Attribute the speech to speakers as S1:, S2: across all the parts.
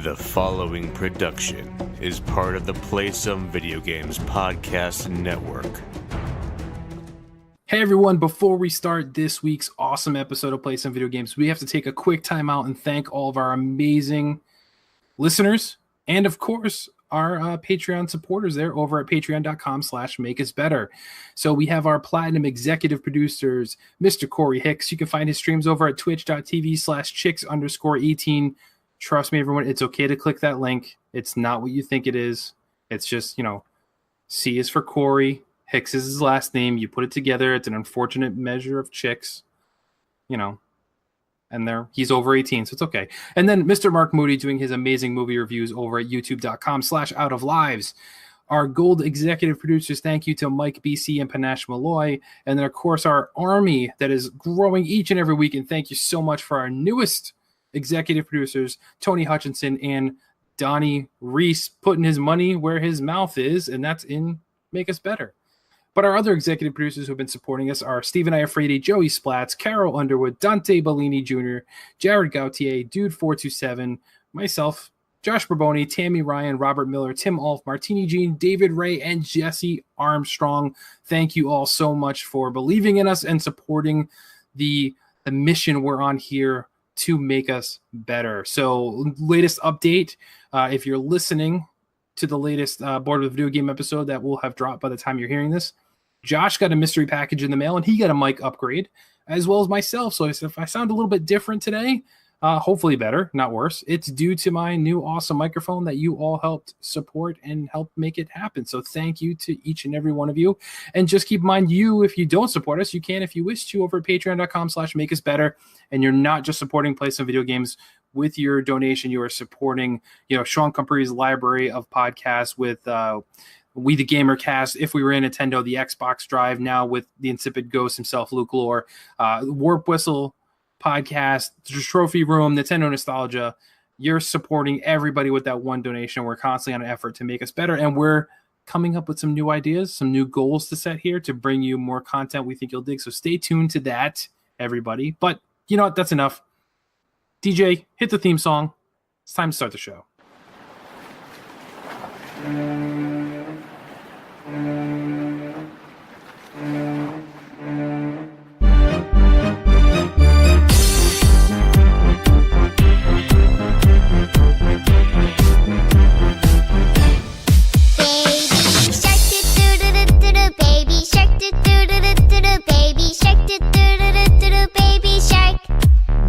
S1: The following production is part of the Play Some Video Games podcast network.
S2: Hey everyone, before we start this week's awesome episode of Play Some Video Games, we have to take a quick time out and thank all of our amazing listeners and, of course, our Patreon supporters there over at patreon.com/makeusbetter. So we have our platinum executive producers, Mr. Corey Hicks. You can find his streams over at twitch.tv/chicks_18. Trust me, everyone, it's okay to click that link. It's not what you think it is. It's just, C is for Corey. Hicks is his last name. You put it together. It's an unfortunate measure of chicks, and he's over 18, so it's okay. And then Mr. Mark Moody doing his amazing movie reviews over at youtube.com/outoflives. Our gold executive producers, thank you to Mike BC and Panache Malloy. And then, of course, our army that is growing each and every week. And thank you so much for our newest executive producers, Tony Hutchinson and Donnie Reece, putting his money where his mouth is, and that's in Make Us Better. But our other executive producers who have been supporting us are Stephen Iafrate, JoeySplats, Caro, Underwood, Dante, Bellini Jr., Jared Gauthier, Dude427, myself, Josh Borbone, Tammi Ryan, Robert Miller, Tim Aulph, Martini Jean, David Ray, and Jesse Armstrong. Thank you all so much for believing in us and supporting the mission we're on here to make us better. So, latest update, if you're listening to the latest Board with a Video Game episode that will have dropped by the time you're hearing this, Josh got a mystery package in the mail and he got a mic upgrade, as well as myself. So if I sound a little bit different today, hopefully better, not worse, it's due to my new awesome microphone that you all helped support and help make it happen. So thank you to each and every one of you. And just keep in mind, if you don't support us, you can, if you wish to, over at patreon.com/makeusbetter. And you're not just supporting Play Some Video Games with your donation, you are supporting, Sean Compre's library of podcasts with We the Gamer Cast, If We Were in Nintendo, the Xbox Drive, now with the insipid ghost himself, Luke Lore, Warp Whistle podcast, Trophy Room, Nintendo Nostalgia. You're supporting everybody with that one donation. We're constantly on an effort to make us better, and we're coming up with some new ideas, some new goals to set here to bring you more content we think you'll dig. So stay tuned to that, everybody. But you know what? That's enough. DJ, hit the theme song. It's time to start the show.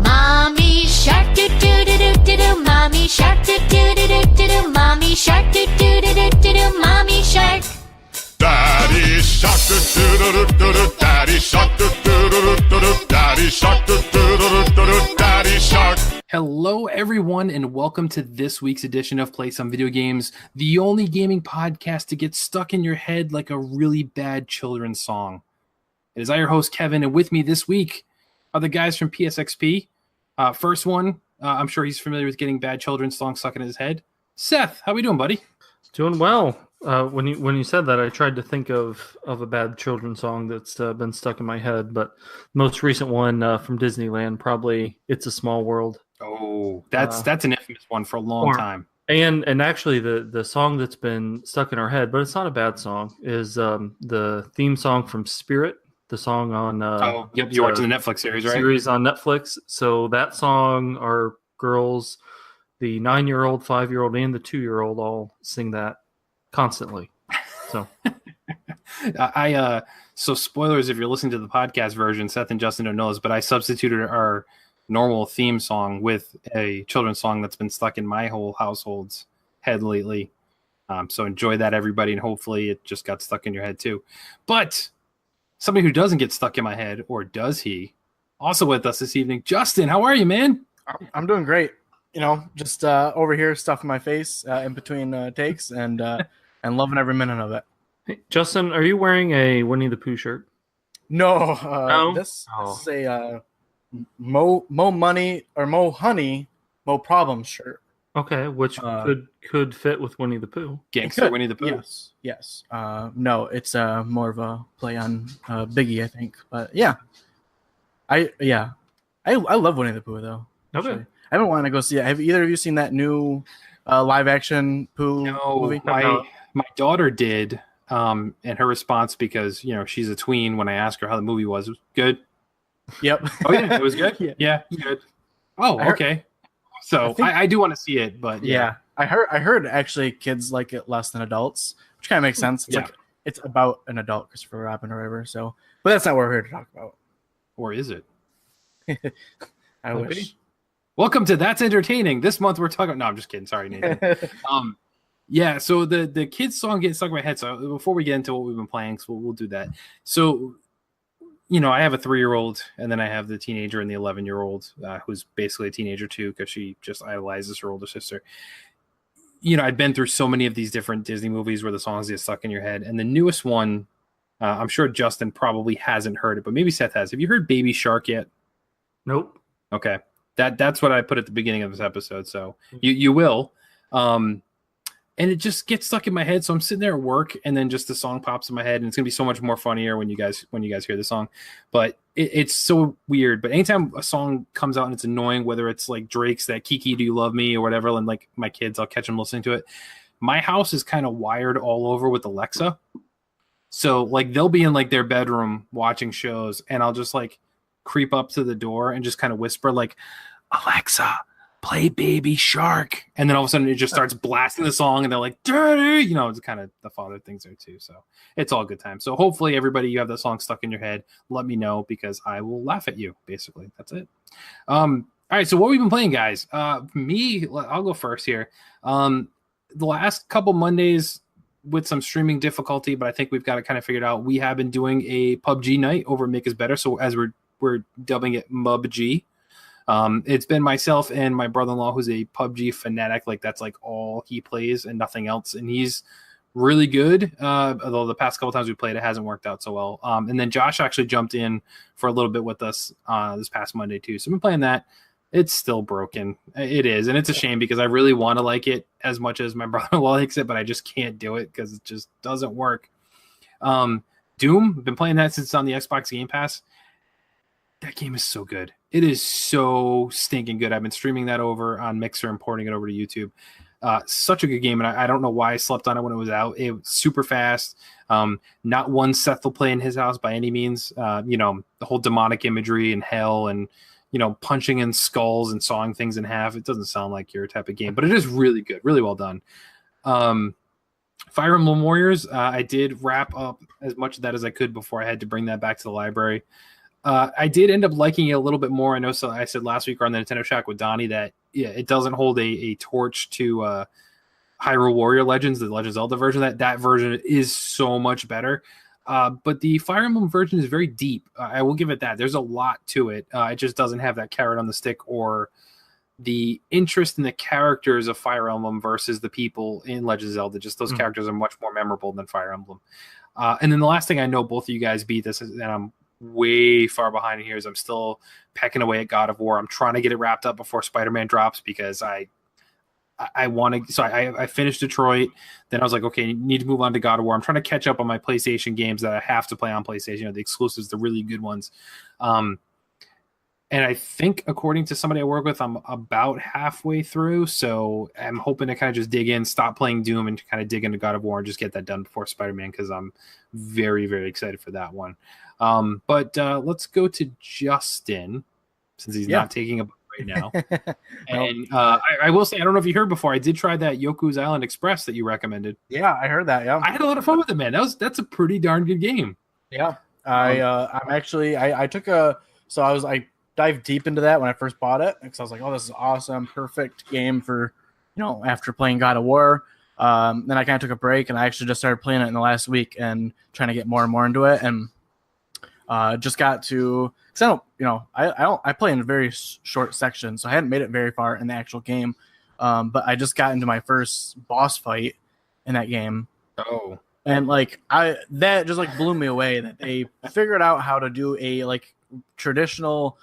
S3: Mommy shark, do do do do do do. Mommy shark, do do do do do do. Mommy shark.
S4: Daddy shark, do do do do do. Daddy shark, do do do do do. Daddy shark, do do do do do. Daddy shark.
S2: Hello, everyone, and welcome to this week's edition of Play Some Video Games, the only gaming podcast to get stuck in your head like a really bad children's song. It is I, your host, Kevin, and with me this week are the guys from PSXP. First one, I'm sure he's familiar with getting bad children's songs stuck in his head. Seth, how we doing, buddy?
S5: Doing well. When you said that, I tried to think of a bad children's song that's been stuck in my head, but most recent one from Disneyland, probably "It's a Small World."
S2: Oh, that's an infamous one for a long time.
S5: And actually, the song that's been stuck in our head, but it's not a bad song, is the theme song from Spirit. The song on
S2: you're watching the Netflix series, right?
S5: Series on Netflix. So that song, our girls, the 9-year-old, 5-year-old, and the 2-year-old all sing that constantly. So
S2: so spoilers if you're listening to the podcast version, Seth and Justin don't know this, but I substituted our normal theme song with a children's song that's been stuck in my whole household's head lately. So enjoy that, everybody, and hopefully it just got stuck in your head too. But somebody who doesn't get stuck in my head, or does he? Also with us this evening, Justin. How are you, man?
S6: I'm doing great. Just over here stuffing my face in between takes and loving every minute of it.
S5: Hey, Justin, are you wearing a Winnie the Pooh shirt?
S6: No.
S5: No?
S6: This is a Mo Money or Mo Honey, Mo Problem shirt.
S5: Okay, which could fit with Winnie the Pooh.
S2: Gangster Winnie the Pooh.
S6: Yes. No, it's more of a play on Biggie, I think. But yeah, I love Winnie the Pooh though.
S5: Okay.
S6: been wanting to go see it. Have either of you seen that new live action Pooh movie?
S2: My daughter did, and her response, because she's a tween, when I asked her how the movie was good.
S6: Yep.
S2: Oh yeah, it was good. Yeah, it was good. Oh, okay. So I do want to see it, but
S6: yeah. I heard actually kids like it less than adults, which kind of makes sense. It's like it's about an adult Christopher Robin or whatever. So, but that's not what we're here to talk about.
S2: Or is it?
S6: I wish.
S2: Welcome to That's Entertaining. This month we're talking. No, I'm just kidding. Sorry, Nathan. Yeah. So the kids song getting stuck in my head. So before we get into what we've been playing, so we'll do that. So, I have a 3-year-old, and then I have the teenager and the 11-year-old, who's basically a teenager too, because she just idolizes her older sister. I've been through so many of these different Disney movies where the songs get stuck in your head, and the newest one, I'm sure Justin probably hasn't heard it, but maybe Seth has. Have you heard Baby Shark yet?
S5: Nope.
S2: Okay, that's what I put at the beginning of this episode, so you will. And it just gets stuck in my head. So I'm sitting there at work, and then just the song pops in my head, and it's gonna be so much more funnier when you guys hear the song. But it's so weird. But anytime a song comes out and it's annoying, whether it's like Drake's that Kiki Do You Love Me or whatever, and like my kids, I'll catch them listening to it. My house is kind of wired all over with Alexa. So like they'll be in like their bedroom watching shows, and I'll just like creep up to the door and just kind of whisper like, Alexa, play Baby Shark, and then all of a sudden it just starts blasting the song, and they're like, dirty, it's kind of the father things there too. So it's all good time. So hopefully everybody, you have that song stuck in your head, let me know, because I will laugh at you. Basically, that's it. All right, so what we've been playing, guys. Me, I'll go first here. The last couple Mondays with some streaming difficulty, but I think we've got it kind of figured out. We have been doing a PUBG night over at Make Us Better, so as we're dubbing it MUBG. It's been myself and my brother-in-law, who's a PUBG fanatic. Like that's like all he plays and nothing else. And he's really good. Although the past couple times we played, it hasn't worked out so well. And then Josh actually jumped in for a little bit with us this past Monday too. So I've been playing that. It's still broken. It is. And it's a shame because I really want to like it as much as my brother-in-law likes it, but I just can't do it because it just doesn't work. Doom, I've been playing that since it's on the Xbox Game Pass. That game is so good. It is so stinking good. I've been streaming that over on Mixer and porting it over to YouTube. Such a good game, and I don't know why I slept on it when it was out. It was super fast. Not one Seth will play in his house by any means. The whole demonic imagery and hell and, punching in skulls and sawing things in half. It doesn't sound like your type of game, but it is really good. Really well done. Fire Emblem Warriors, I did wrap up as much of that as I could before I had to bring that back to the library. I did end up liking it a little bit more. I know, so I said last week on the Nintendo Shack with Donnie that it doesn't hold a torch to Hyrule Warrior Legends, the Legend of Zelda version. That version is so much better. But the Fire Emblem version is very deep. I will give it that. There's a lot to it. It just doesn't have that carrot on the stick or the interest in the characters of Fire Emblem versus the people in Legend of Zelda. Just those characters are much more memorable than Fire Emblem. And then the last thing I know, both of you guys beat this, and I'm way far behind here, is I'm still pecking away at God of War. I'm trying to get it wrapped up before Spider-Man drops because I want to. So I finished Detroit. Then I was like, okay, need to move on to God of War. I'm trying to catch up on my PlayStation games that I have to play on PlayStation. The exclusives, the really good ones. And I think, according to somebody I work with, I'm about halfway through. So I'm hoping to kind of just dig in, stop playing Doom, and kind of dig into God of War and just get that done before Spider-Man, because I'm very, very excited for that one. But let's go to Justin, since he's not taking a break right now. And I will say, I don't know if you heard before, I did try that Yoku's Island Express that you recommended.
S6: Yeah, I heard that. Yeah,
S2: I had a lot of fun with it, man. That's a pretty darn good game.
S6: Yeah, I dived deep into that when I first bought it because I was like, oh, this is awesome, perfect game for, after playing God of War. Then I kind of took a break and I actually just started playing it in the last week and trying to get more and more into it. And just got to, because I play in a very short section, so I hadn't made it very far in the actual game. But I just got into my first boss fight in that game.
S2: Oh.
S6: And that just blew me away that they figured out how to do a traditional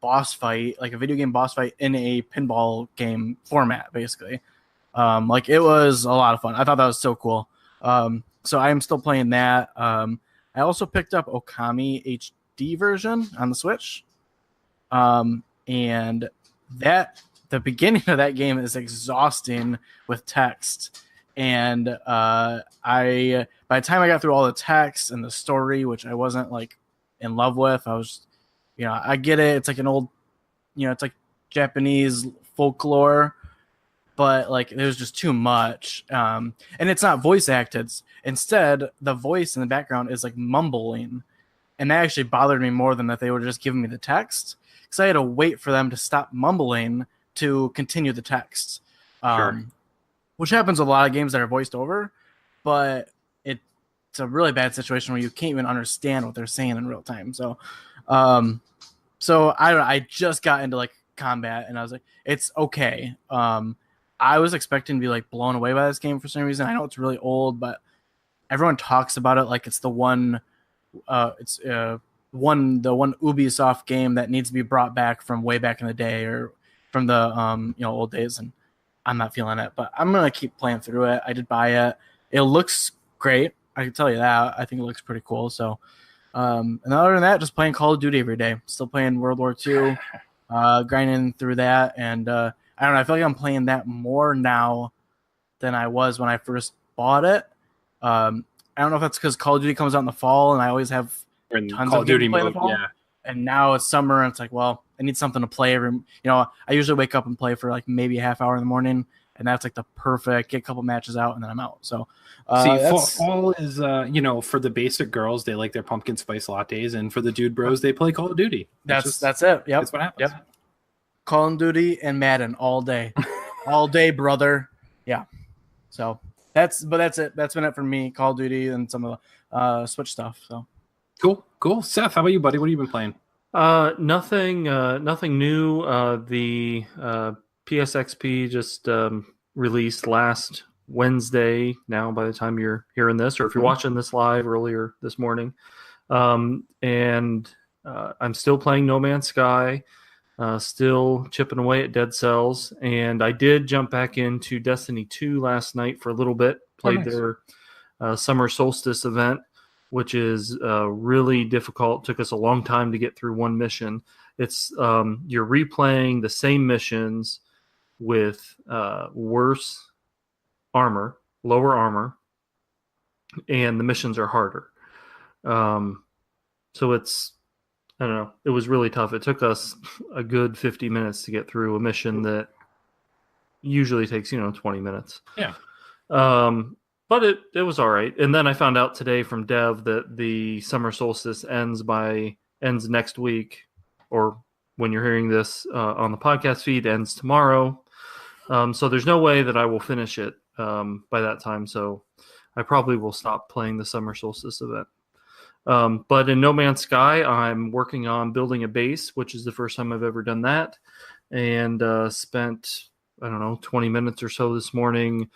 S6: boss fight, like a video game boss fight in a pinball game format, basically. It was a lot of fun. I thought that was so cool. So I'm still playing that. I also picked up Okami HD version on the Switch. And that the beginning of that game is exhausting with text. And by the time I got through all the text and the story, which I wasn't like in love with, I was, I get it. It's like an old, it's like Japanese folklore, but like there's just too much. And it's not voice acted. Instead, the voice in the background is like mumbling. And that actually bothered me more than that they would just give me the text, because I had to wait for them to stop mumbling to continue the text.
S2: Sure.
S6: Which happens with a lot of games that are voiced over, but it's a really bad situation where you can't even understand what they're saying in real time. So, I just got into like combat, and I was like, it's okay. I was expecting to be like blown away by this game for some reason. I know it's really old, but everyone talks about it like it's the one Ubisoft game that needs to be brought back from way back in the day, or from the old days, and I'm not feeling it, but I'm gonna keep playing through it. I did buy it. It looks great. I can tell you that. I think it looks pretty cool. So, and other than that, just playing Call of Duty every day. Still playing World War II, grinding through that, and I don't know. I feel like I'm playing that more now than I was when I first bought it. I don't know if that's because Call of Duty comes out in the fall, and I always have tons
S2: Call
S6: of
S2: of Duty
S6: games to play in
S2: mode.
S6: the fall.
S2: Yeah.
S6: And now it's summer, and it's like, well, I need something to play every. I usually wake up and play for like maybe a half hour in the morning, and that's like the perfect. Get a couple matches out, and then I'm out. So,
S2: fall is for the basic girls, they like their pumpkin spice lattes, and for the dude bros, they play Call of Duty.
S6: That's it. Yep,
S2: that's what happens.
S6: Yep. Call of Duty and Madden all day, all day, brother. Yeah. So that's it. That's been it for me. Call of Duty and some of the Switch stuff. So.
S2: Cool. Seth, how about you, buddy? What have you been playing?
S5: Nothing new. The PSXP just released last Wednesday. Now, by the time you're hearing this, or if you're watching this live earlier this morning, and I'm still playing No Man's Sky, still chipping away at Dead Cells, and I did jump back into Destiny 2 last night for a little bit. Played their summer solstice event, which is really difficult. Took us a long time to get through one mission. It's you're replaying the same missions with worse armor, lower armor, and the missions are harder. So it's, I don't know, it was really tough. It took us a good 50 minutes to get through a mission that usually takes 20 minutes.
S2: Yeah.
S5: But it was all right. And then I found out today from Dev that the summer solstice ends next week, or when you're hearing this on the podcast feed, ends tomorrow. So there's no way that I will finish it by that time. So I probably will stop playing the summer solstice event. But in No Man's Sky, I'm working on building a base, which is the first time I've ever done that. And spent, 20 minutes or so this morning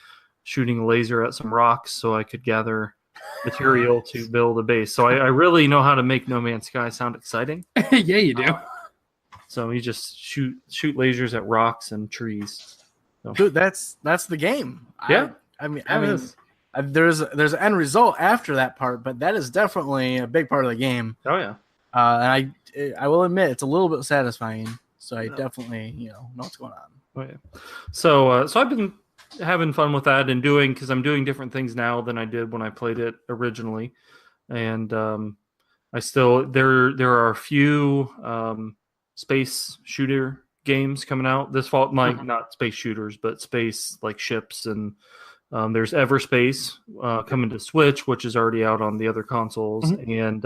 S5: shooting a laser at some rocks so I could gather material to build a base. So I really know how to make No Man's Sky sound exciting.
S2: Yeah, you do.
S5: So you just shoot lasers at rocks and trees. So.
S6: Dude, that's the game.
S5: Yeah.
S6: I mean, there's an end result after that part, but that is definitely a big part of the game.
S5: Oh yeah.
S6: And I will admit it's a little bit satisfying. So I definitely know what's going on.
S5: Oh yeah. So I've been having fun with that and because I'm doing different things now than I did when I played it originally, and I still there are a few space shooter games coming out this fall. Not space shooters, but space like ships, and there's Everspace coming to Switch, which is already out on the other consoles, and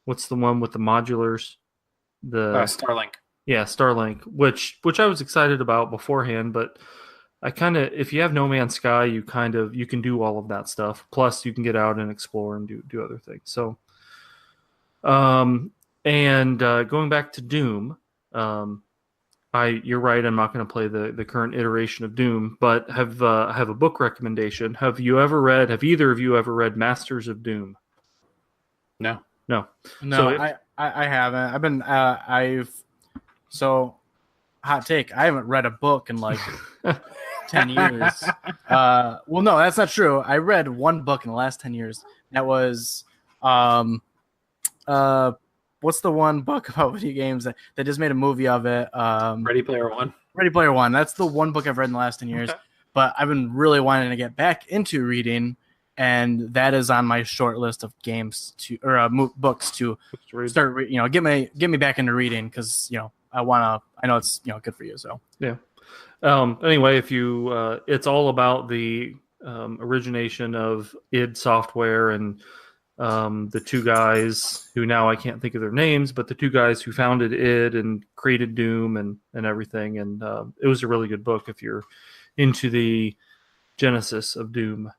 S5: what's the one with the modulars? The
S2: Starlink.
S5: Yeah, Starlink, which I was excited about beforehand, but I kind of, if you have No Man's Sky, you can do all of that stuff. Plus, you can get out and explore and do other things. So, and going back to Doom, you're right. I'm not going to play the current iteration of Doom, but have a book recommendation. Have either of you ever read Masters of Doom?
S2: No.
S6: So I haven't. So, hot take, I haven't read a book in like 10 years. Well, no, that's not true. I read one book in the last 10 years. That was, what's the one book about video games that just made a movie of it?
S2: Ready Player One?
S6: Ready Player One. That's the one book I've read in the last 10 years.
S5: Okay.
S6: But I've been really wanting to get back into reading, and that is on my short list of books to start. Get me back into reading because I know it's good for you. So
S5: yeah. Anyway, if you, it's all about the origination of id Software and the two guys who now I can't think of their names, but the two guys who founded id and created Doom and everything. And it was a really good book if you're into the genesis of Doom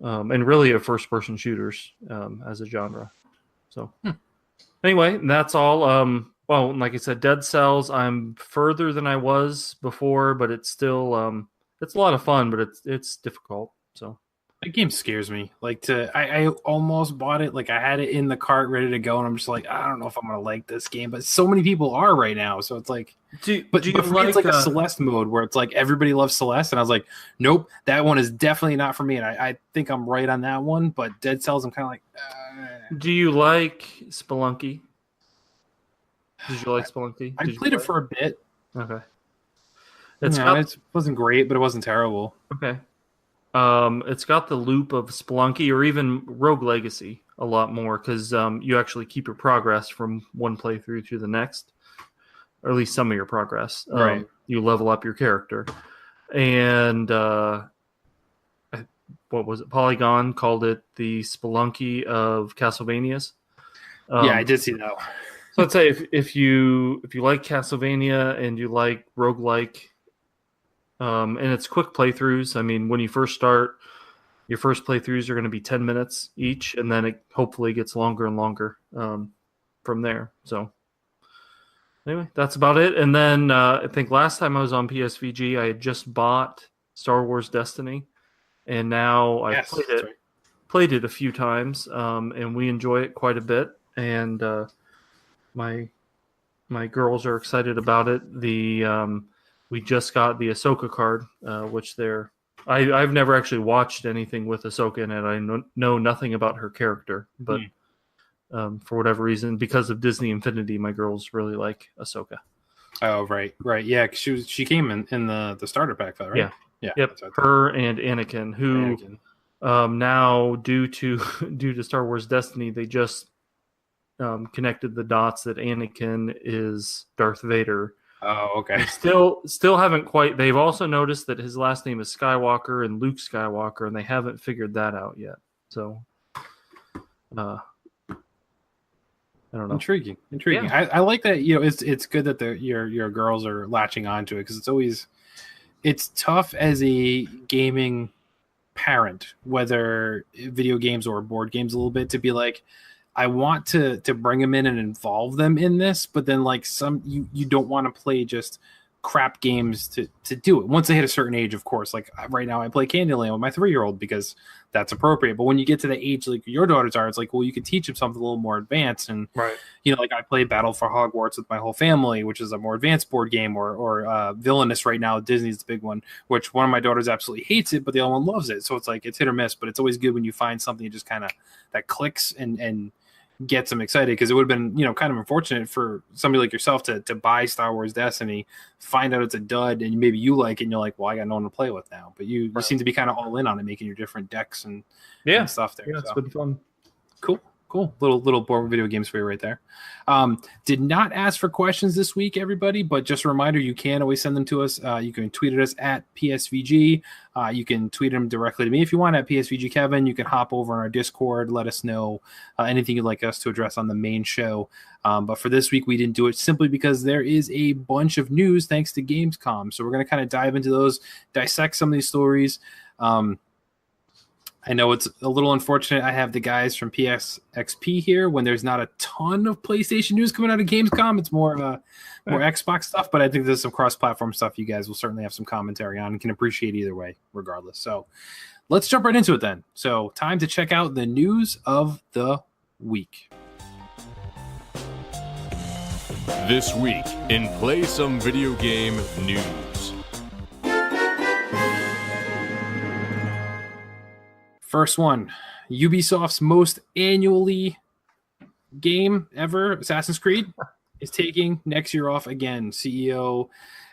S5: and really of first-person shooters as a genre. So anyway, that's all. Well, like I said, Dead Cells, I'm further than I was before, but it's still it's a lot of fun, but it's difficult. So
S2: that game scares me. I almost bought it. Like I had it in the cart ready to go, and I'm just like, I don't know if I'm gonna like this game. But so many people are right now, so it's like, but for me, it's like a Celeste mode where it's like everybody loves Celeste, and I was like, nope, that one is definitely not for me. And I think I'm right on that one. But Dead Cells, I'm kind of like,
S5: Do you like Spelunky? Did you like Spelunky?
S2: I played it for a bit.
S5: Okay.
S2: It wasn't great, but it wasn't terrible.
S5: Okay. It's got the loop of Spelunky or even Rogue Legacy a lot more because you actually keep your progress from one playthrough to the next, or at least some of your progress.
S2: Right.
S5: You level up your character. And what was it? Polygon called it the Spelunky of Castlevanias.
S2: Yeah, I did see that one.
S5: So I'd say if you like Castlevania and you like roguelike, and it's quick playthroughs. I mean, when you first start, your first playthroughs are going to be 10 minutes each, and then it hopefully gets longer and longer from there. So anyway, that's about it. And then I think last time I was on PSVG, I had just bought Star Wars Destiny, and now I've played it a few times, and we enjoy it quite a bit. And my girls are excited about it. We just got the Ahsoka card, which I've never actually watched anything with Ahsoka in it. I know nothing about her character, but for whatever reason, because of Disney Infinity, my girls really like Ahsoka. Oh,
S2: right, yeah. She came in the starter pack, though, right?
S5: Yeah. Yep. Her and Anakin, who now due to Star Wars Destiny, they just connected the dots that Anakin is Darth Vader.
S2: Oh, okay.
S5: Still haven't quite. They've also noticed that his last name is Skywalker and Luke Skywalker, and they haven't figured that out yet. So, I don't know.
S2: Intriguing. Yeah. I like that. It's good that your girls are latching onto it because it's tough as a gaming parent, whether video games or board games, a little bit, to be like, I want to bring them in and involve them in this, but then like you don't want to play just crap games to do it. Once they hit a certain age, of course, like right now I play Candyland with my 3-year-old because that's appropriate. But when you get to the age like your daughters are, it's like, well, you can teach them something a little more advanced. And
S5: right.
S2: Like I play Battle for Hogwarts with my whole family, which is a more advanced board game, or Villainous right now. Disney's the big one, which one of my daughters absolutely hates it, but the other one loves it. So it's like it's hit or miss, but it's always good when you find something that just kind of that clicks and gets them excited, because it would have been kind of unfortunate for somebody like yourself to buy Star Wars Destiny, find out it's a dud, and maybe you like it and you're like, well, I got no one to play with now. But you seem to be kind of all in on it, making your different decks and stuff there.
S5: Yeah, it's been fun.
S2: Cool. Little board video games for you right there. Did not ask for questions this week, everybody, but just a reminder, you can always send them to us. You can tweet at us at PSVG. You can tweet them directly to me if you want at PSVG Kevin. You can hop over on our Discord, let us know anything you'd like us to address on the main show. But for this week, we didn't do it simply because there is a bunch of news thanks to Gamescom. So we're going to kind of dive into those, dissect some of these stories. I know it's a little unfortunate I have the guys from PSXP here when there's not a ton of PlayStation news coming out of Gamescom. It's more Xbox stuff, but I think there's some cross-platform stuff you guys will certainly have some commentary on and can appreciate either way, regardless. So let's jump right into it then. So time to check out the news of the week.
S1: This week in Play Some Video Game News.
S2: First one, Ubisoft's most annually game ever, Assassin's Creed, is taking next year off again. CEO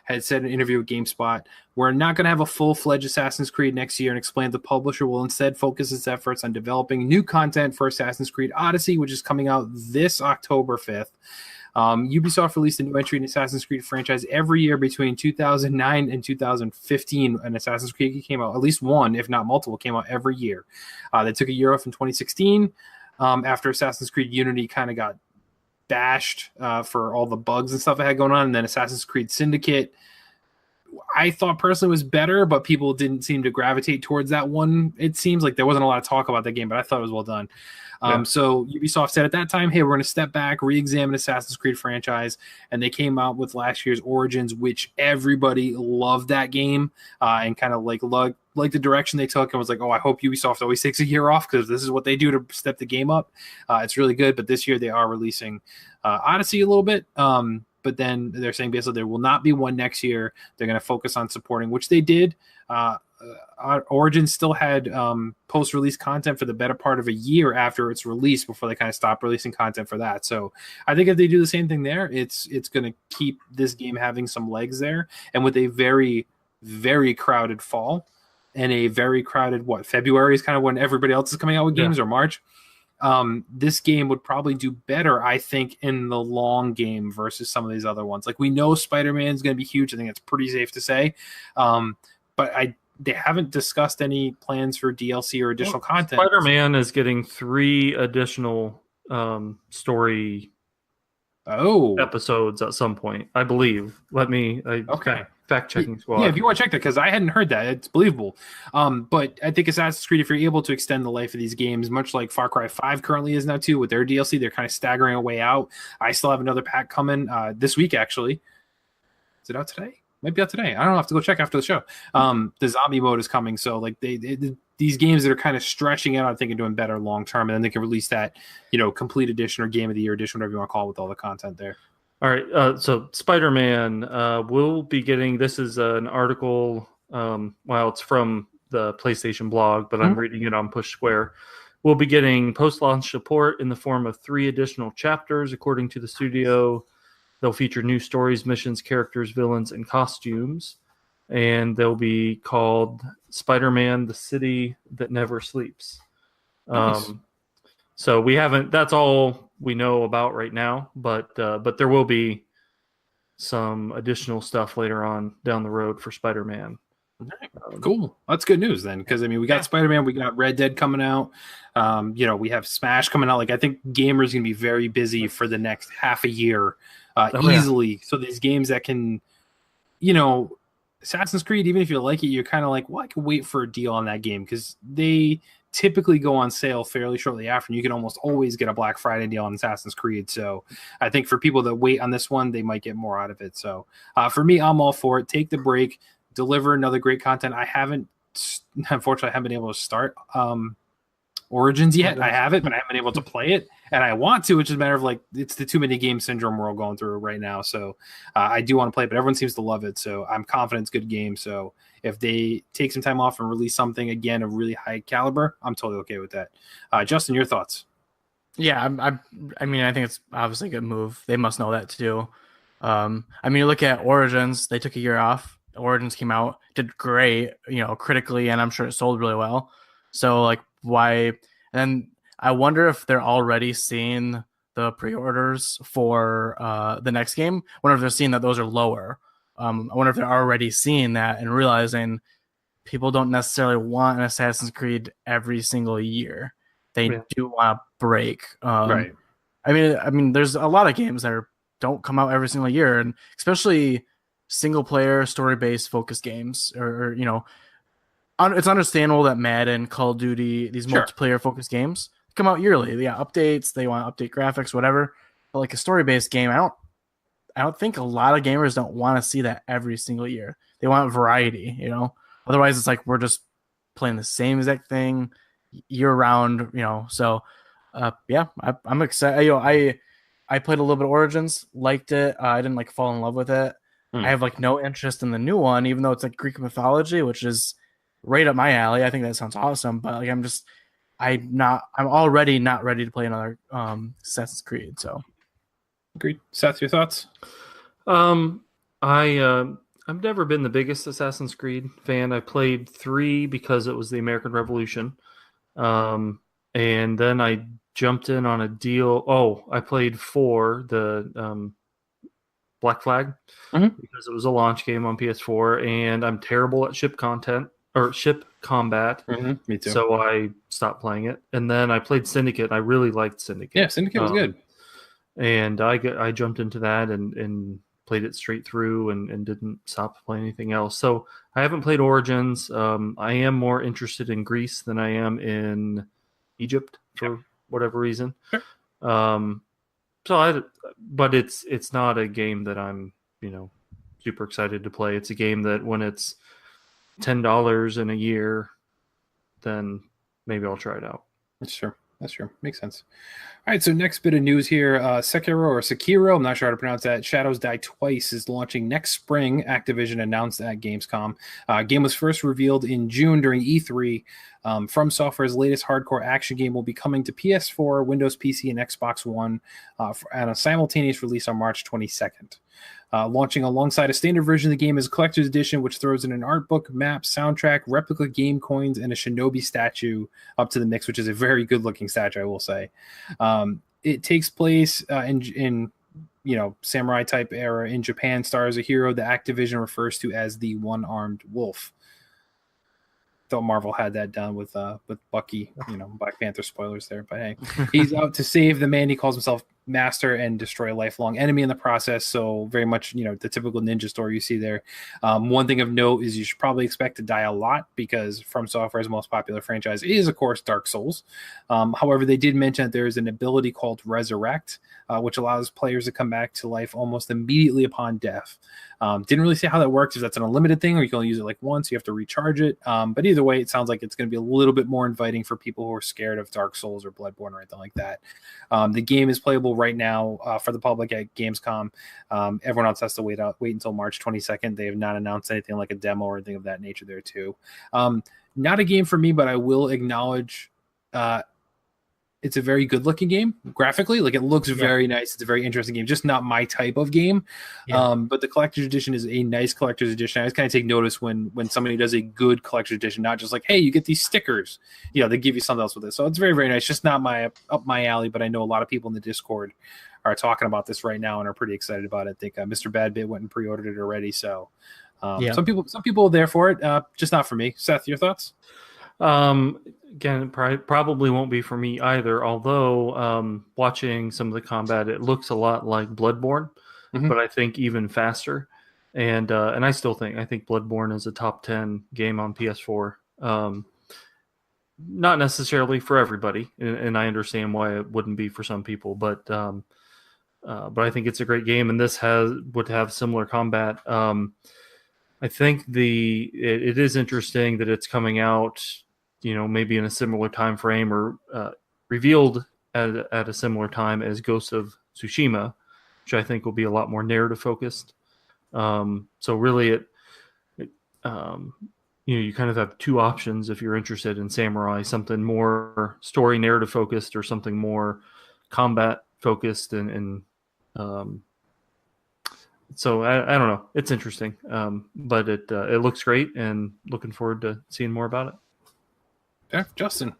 S2: had said in an interview with GameSpot, we're not going to have a full-fledged Assassin's Creed next year, and explained the publisher will instead focus its efforts on developing new content for Assassin's Creed Odyssey, which is coming out this October 5th. Ubisoft released a new entry in the Assassin's Creed franchise every year between 2009 and 2015. An Assassin's Creed came out, at least one, if not multiple, came out every year. They took a year off in 2016 after Assassin's Creed Unity kind of got bashed for all the bugs and stuff it had going on. And then Assassin's Creed Syndicate, I thought personally was better, but people didn't seem to gravitate towards that one. It seems like there wasn't a lot of talk about that game, but I thought it was well done. So Ubisoft said at that time, hey, we're going to step back, re-examine Assassin's Creed franchise, and they came out with last year's Origins, which everybody loved that game and kind of like the direction they took, and was like, oh, I hope Ubisoft always takes a year off because this is what they do to step the game up. It's really good, but this year they are releasing Odyssey a little bit. But then they're saying basically there will not be one next year. They're going to focus on supporting, which they did. Origins still had post-release content for the better part of a year after its release before they kind of stopped releasing content for that. So I think if they do the same thing there, it's going to keep this game having some legs there. And with a very, very crowded fall and a very crowded, February is kind of when everybody else is coming out with games, or March. This game would probably do better, I think, in the long game versus some of these other ones. Like, we know Spider-Man is going to be huge. I think that's pretty safe to say. But they haven't discussed any plans for DLC or additional content.
S5: Spider-Man is getting 3 additional story episodes at some point, I believe. Okay. Fact-checking squad.
S2: Yeah, if you want to check that, because I hadn't heard that. It's believable. But I think Assassin's Creed, if you're able to extend the life of these games, much like Far Cry 5 currently is now too, with their DLC, they're kind of staggering a way out. I still have another pack coming this week, actually. Is it out today? Might be out today. I don't know. I'll have to go check after the show. The zombie mode is coming, so like these games that are kind of stretching out, I think, are doing better long term, and then they can release that, complete edition or game of the year edition, whatever you want to call it, with all the content there.
S5: All right, so Spider-Man will be getting, this is an article, it's from the PlayStation blog, but I'm reading it on Push Square. We'll be getting post-launch support in the form of 3 additional chapters, according to the studio. They'll feature new stories, missions, characters, villains, and costumes, and they'll be called Spider-Man: The City That Never Sleeps.
S2: Nice.
S5: So that's all we know about right now, but there will be some additional stuff later on down the road for Spider-Man.
S2: Cool. That's good news then, because we got Spider-Man, we got Red Dead coming out. We have Smash coming out. Like, I think gamers gonna be very busy for the next half a year, easily. Yeah. So these games that can, Assassin's Creed, even if you like it, you're kind of like, well, I can wait for a deal on that game because they typically go on sale fairly shortly after, and you can almost always get a Black Friday deal on Assassin's Creed. So I think for people that wait on this one, they might get more out of it. So for me, I'm all for it. Take the break, deliver another great content. Unfortunately, I haven't been able to start Origins yet. I have it, but I haven't been able to play it, and I want to, which is a matter of it's the too many game syndrome we're all going through right now. So I do want to play it, but everyone seems to love it. So I'm confident it's a good game. So if they take some time off and release something again of really high caliber, I'm totally okay with that. Justin, your thoughts?
S6: Yeah, I think it's obviously a good move. They must know that too. You look at Origins, they took a year off. Origins came out, did great, critically, and I'm sure it sold really well. So why? And I wonder if they're already seeing the pre-orders for the next game. I wonder if they're seeing that those are lower. I wonder if they're already seeing that and realizing people don't necessarily want an Assassin's Creed every single year. They do want a break.
S2: Right.
S6: There's a lot of games that don't come out every single year, and especially single player story-based focused games, or it's understandable that Madden, Call of Duty, these multiplayer focused games come out yearly. They got updates, they want to update graphics, whatever. But a story-based game, I don't think a lot of gamers don't want to see that every single year. They want variety, Otherwise, it's we're just playing the same exact thing year round, So, I'm excited. I played a little bit of Origins, liked it. I didn't fall in love with it. I have no interest in the new one, even though it's Greek mythology, which is right up my alley. I think that sounds awesome, but I'm already not ready to play another Assassin's Creed. So,
S2: agreed. Seth, your thoughts?
S5: I I've never been the biggest Assassin's Creed fan. I played 3 because it was the American Revolution. And then I jumped in on a deal. Oh, I played 4, the Black Flag, because it was a launch game on PS4, and I'm terrible at ship combat.
S2: Me too.
S5: So I stopped playing it. And then I played Syndicate. I really liked Syndicate.
S2: Yeah, Syndicate was good.
S5: And I jumped into that and played it straight through and didn't stop playing anything else. So I haven't played Origins. I am more interested in Greece than I am in Egypt for whatever reason.
S2: Sure.
S5: But it's not a game that I'm, super excited to play. It's a game that when it's $10 in a year, then maybe I'll try it out.
S2: That's true. Makes sense. All right, so next bit of news here. Sekiro, I'm not sure how to pronounce that. Shadows Die Twice is launching next spring, Activision announced at Gamescom. Game was first revealed in June during E3. From Software's latest hardcore action game will be coming to PS4, Windows PC, and Xbox One at a simultaneous release on March 22nd. Launching alongside a standard version of the game is a collector's edition, which throws in an art book, map, soundtrack, replica game coins, and a shinobi statue up to the mix, which is a very good-looking statue, I will say. It takes place in samurai type era in Japan, stars a hero that Activision refers to as the one-armed wolf. Thought Marvel had that done with Bucky, Black Panther spoilers there, but hey, he's out to save the man he calls himself Master and destroy a lifelong enemy in the process. So very much, the typical ninja story you see there. One thing of note is you should probably expect to die a lot because From Software's most popular franchise is, of course, Dark Souls. However, they did mention that there is an ability called Resurrect, which allows players to come back to life almost immediately upon death. Didn't really say how that works, if that's an unlimited thing or you can only use it like once, you have to recharge it. But either way, it sounds like it's going to be a little bit more inviting for people who are scared of Dark Souls or Bloodborne or anything like that. The game is playable right now for the public at Gamescom. Everyone else has to wait until March 22nd. They have not announced anything like a demo or anything of that nature there too. Not a game for me, but I will acknowledge it's a very good looking game graphically. Like, it looks very nice. It's a very interesting game, just not my type of game. But the collector's edition is a nice collector's edition. I just kind of take notice when somebody does a good collector's edition, not just like, hey, you get these stickers, they give you something else with it. So it's very, very nice. Just not up my alley, but I know a lot of people in the Discord are talking about this right now and are pretty excited about it. I think Mr. Badbit went and pre-ordered it already. So some people are there for it, just not for me. Seth, your thoughts?
S5: Again, it probably won't be for me either, although watching some of the combat, it looks a lot like Bloodborne, but I think even faster. And I think Bloodborne is a top 10 game on PS4. Not necessarily for everybody, and I understand why it wouldn't be for some people, but I think it's a great game, and this would have similar combat. I think it is interesting that it's coming out, maybe in a similar time frame or revealed at a similar time as Ghost of Tsushima, which I think will be a lot more narrative focused. So really, you kind of have two options if you're interested in samurai: something more story narrative focused, or something more combat focused. And so I don't know. It's interesting, but it looks great, and looking forward to seeing more about it.
S2: Yeah, Justin.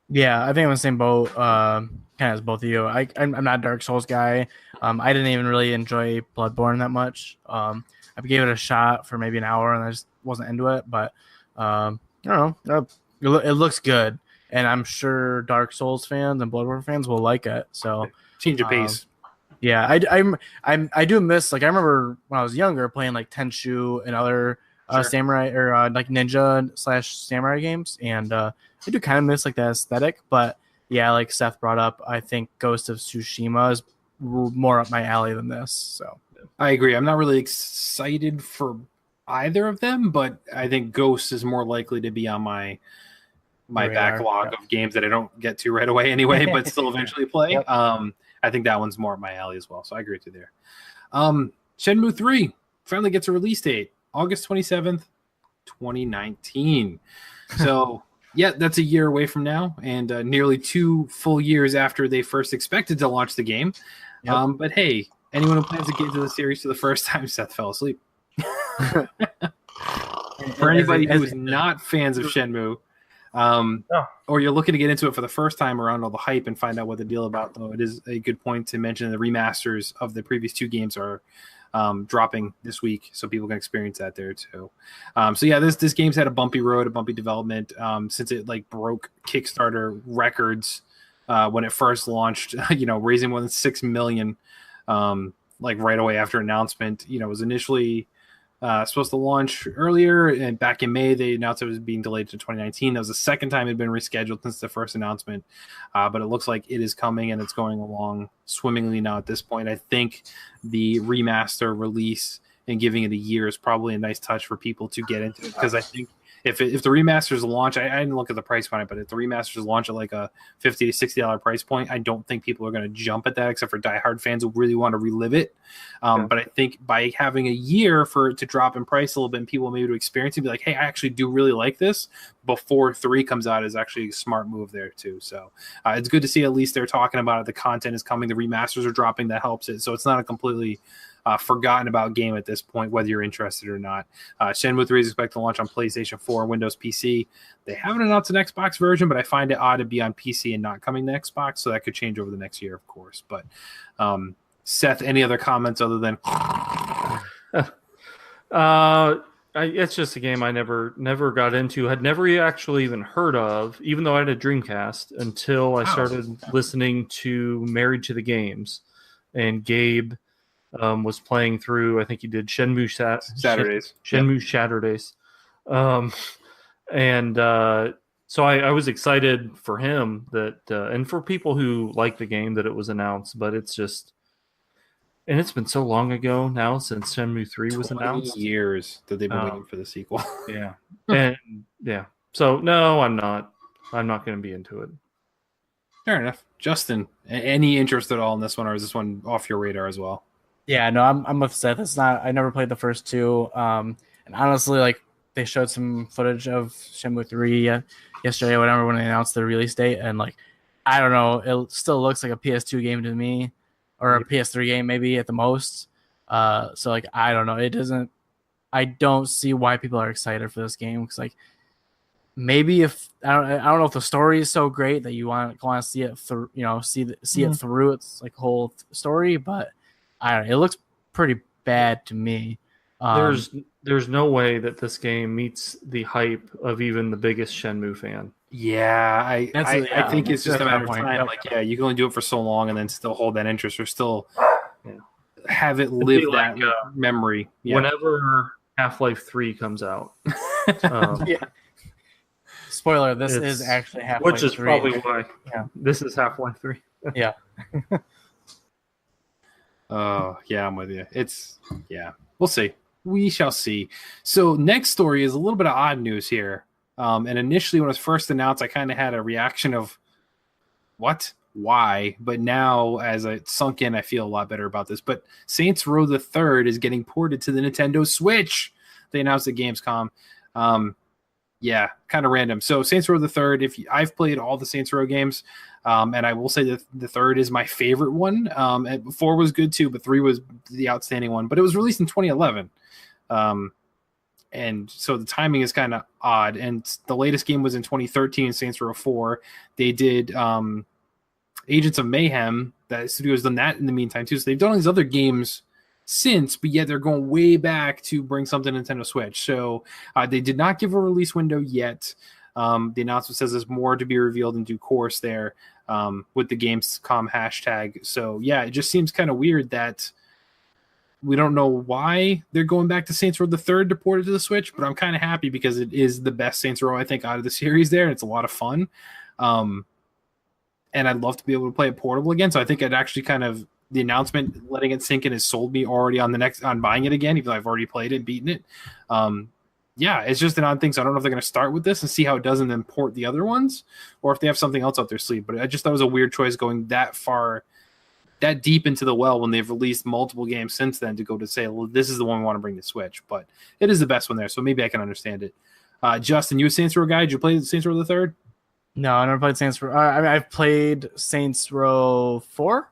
S6: Yeah, I think I'm in the same boat, kind of as both of you. I'm not a Dark Souls guy. I didn't even really enjoy Bloodborne that much. I gave it a shot for maybe an hour, and I just wasn't into it. But I don't know. It looks good, and I'm sure Dark Souls fans and Bloodborne fans will like it. So
S2: change of pace.
S6: Yeah, I do miss, like, I remember when I was younger playing like Tenchu and other samurai or like ninja/samurai games, and I do kind of miss like that aesthetic. But yeah, like Seth brought up, I think Ghost of Tsushima is more up my alley than this. So
S2: I agree. I'm not really excited for either of them, but I think Ghost is more likely to be on my backlog of games that I don't get to right away anyway, but still eventually play. I think that one's more up my alley as well. So I agree with you there. Shenmue 3 finally gets a release date, August 27th, 2019. So yeah, that's a year away from now, and nearly 2 full years after they first expected to launch the game. But hey, anyone who plans to get into the series for the first time, Seth fell asleep. For anybody who is not fans of Shenmue, or you're looking to get into it for the first time around all the hype and find out what the deal about, though, it is a good point to mention the remasters of the previous 2 games are dropping this week, so people can experience that there too. So yeah, this game's had a bumpy road, a bumpy development since it like broke Kickstarter records when it first launched. Raising more than $6 million like right away after announcement. It was initially supposed to launch earlier, and back in May they announced it was being delayed to 2019. That was the second time it had been rescheduled since the first announcement, but it looks like it is coming and it's going along swimmingly now at this point. I think the remaster release and giving it a year is probably a nice touch for people to get into it, because I think if the remasters launch, I didn't look at the price point, but if the remasters launch at like a $50 to $60 price point, I don't think people are going to jump at that, except for diehard fans who really want to relive it. But I think by having a year for it to drop in price a little bit and people maybe to experience it, be like, hey, I actually do really like this before 3 comes out, is actually a smart move there too. So it's good to see at least they're talking about it. The content is coming. The remasters are dropping. That helps it. So it's not a completely forgotten about game at this point, whether you're interested or not. Shenmue 3 is expected to launch on PlayStation 4, Windows PC. They haven't announced an Xbox version, but I find it odd to be on PC and not coming to Xbox, so that could change over the next year, of course. But Seth, any other comments other than
S5: it's just a game I never got into, had never actually even heard of, even though I had a Dreamcast, until I started listening to Married to the Games, and Gabe was playing through. I think he did Shenmue Saturdays. Shenmue Saturdays. So I was excited for him that, and for people who like the game, that it was announced. But it's just, and it's been so long ago now since Shenmue 3 was announced.
S2: Years that they've been waiting for the sequel.
S5: Yeah, and yeah. So no, I'm not going to be into it.
S2: Fair enough. Justin, any interest at all in this one, or is this one off your radar as well?
S6: Yeah, no, I'm with Seth. It's not. I never played the first 2, and honestly, like they showed some footage of Shenmue 3 yesterday or whatever when they announced the release date, and like I don't know, it still looks like a PS2 game to me, or a PS3 game maybe at the most. So like I don't know, it doesn't. I don't see why people are excited for this game, because like maybe if I don't know if the story is so great that you want to see it through, see it through its like whole story, but I don't know, it looks pretty bad to me.
S5: There's no way that this game meets the hype of even the biggest Shenmue fan.
S2: Yeah, I think it's just a matter of time. Like, yeah, you can only do it for so long and then still hold that interest, or still have it live that memory. Yeah.
S5: Whenever Half-Life 3 comes out.
S6: Yeah. Spoiler, this is actually Half-Life 3.
S5: Which is probably why this is Half-Life 3.
S6: Yeah.
S2: Oh, yeah, I'm with you. We'll see. We shall see. So next story is a little bit of odd news here. And initially when it was first announced, I kind of had a reaction of, what? Why? But now as it sunk in, I feel a lot better about this. But Saints Row the Third is getting ported to the Nintendo Switch. They announced at Gamescom. Yeah, kind of random. So Saints Row the Third, I've played all the Saints Row games, and I will say that the third is my favorite one. And 4 was good too, but 3 was the outstanding one. But it was released in 2011. And so the timing is kind of odd. And the latest game was in 2013, Saints Row 4. They did Agents of Mayhem. That studio's done that in the meantime too. So they've done all these other games since, but yet they're going way back to bring something to Nintendo Switch. So they did not give a release window yet. The announcement says there's more to be revealed in due course there with the Gamescom hashtag. So yeah, it just seems kind of weird that we don't know why they're going back to Saints Row the Third to port it to the Switch, but I'm kind of happy because it is the best Saints Row, I think, out of the series there, and it's a lot of fun. And I'd love to be able to play it portable again. So I think it actually kind of, the announcement letting it sink in has sold me already on buying it again, even though I've already played it and beaten it. Yeah, it's just an odd thing. So I don't know if they're going to start with this and see how it does and then port the other ones, or if they have something else up their sleeve. But I just thought it was a weird choice going that far, that deep into the well when they've released multiple games since then to go to say, well, this is the one we want to bring to Switch. But it is the best one there, so maybe I can understand it. Justin, you a Saints Row guy? Did you play Saints Row the Third?
S6: No, I never played Saints Row. I've played Saints Row 4.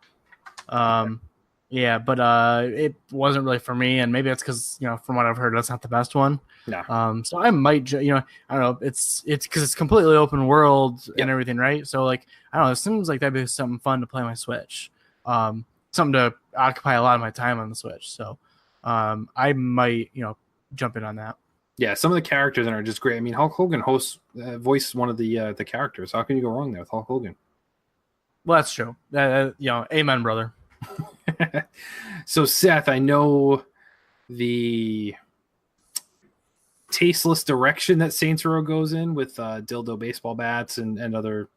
S6: Yeah, but it wasn't really for me, and maybe it's because from what I've heard, that's not the best one.
S2: No.
S6: So I might, I don't know. It's because it's completely open world and everything, right? So like, I don't know. It seems like that'd be something fun to play on my Switch. Something to occupy a lot of my time on the Switch. So I might, jump in on that.
S2: Yeah, some of the characters are just great. I mean, Hulk Hogan voiced one of the characters. How can you go wrong there with Hulk Hogan?
S6: Well, that's true. Amen, brother.
S2: So, Seth, I know the tasteless direction that Saints Row goes in with dildo baseball bats and other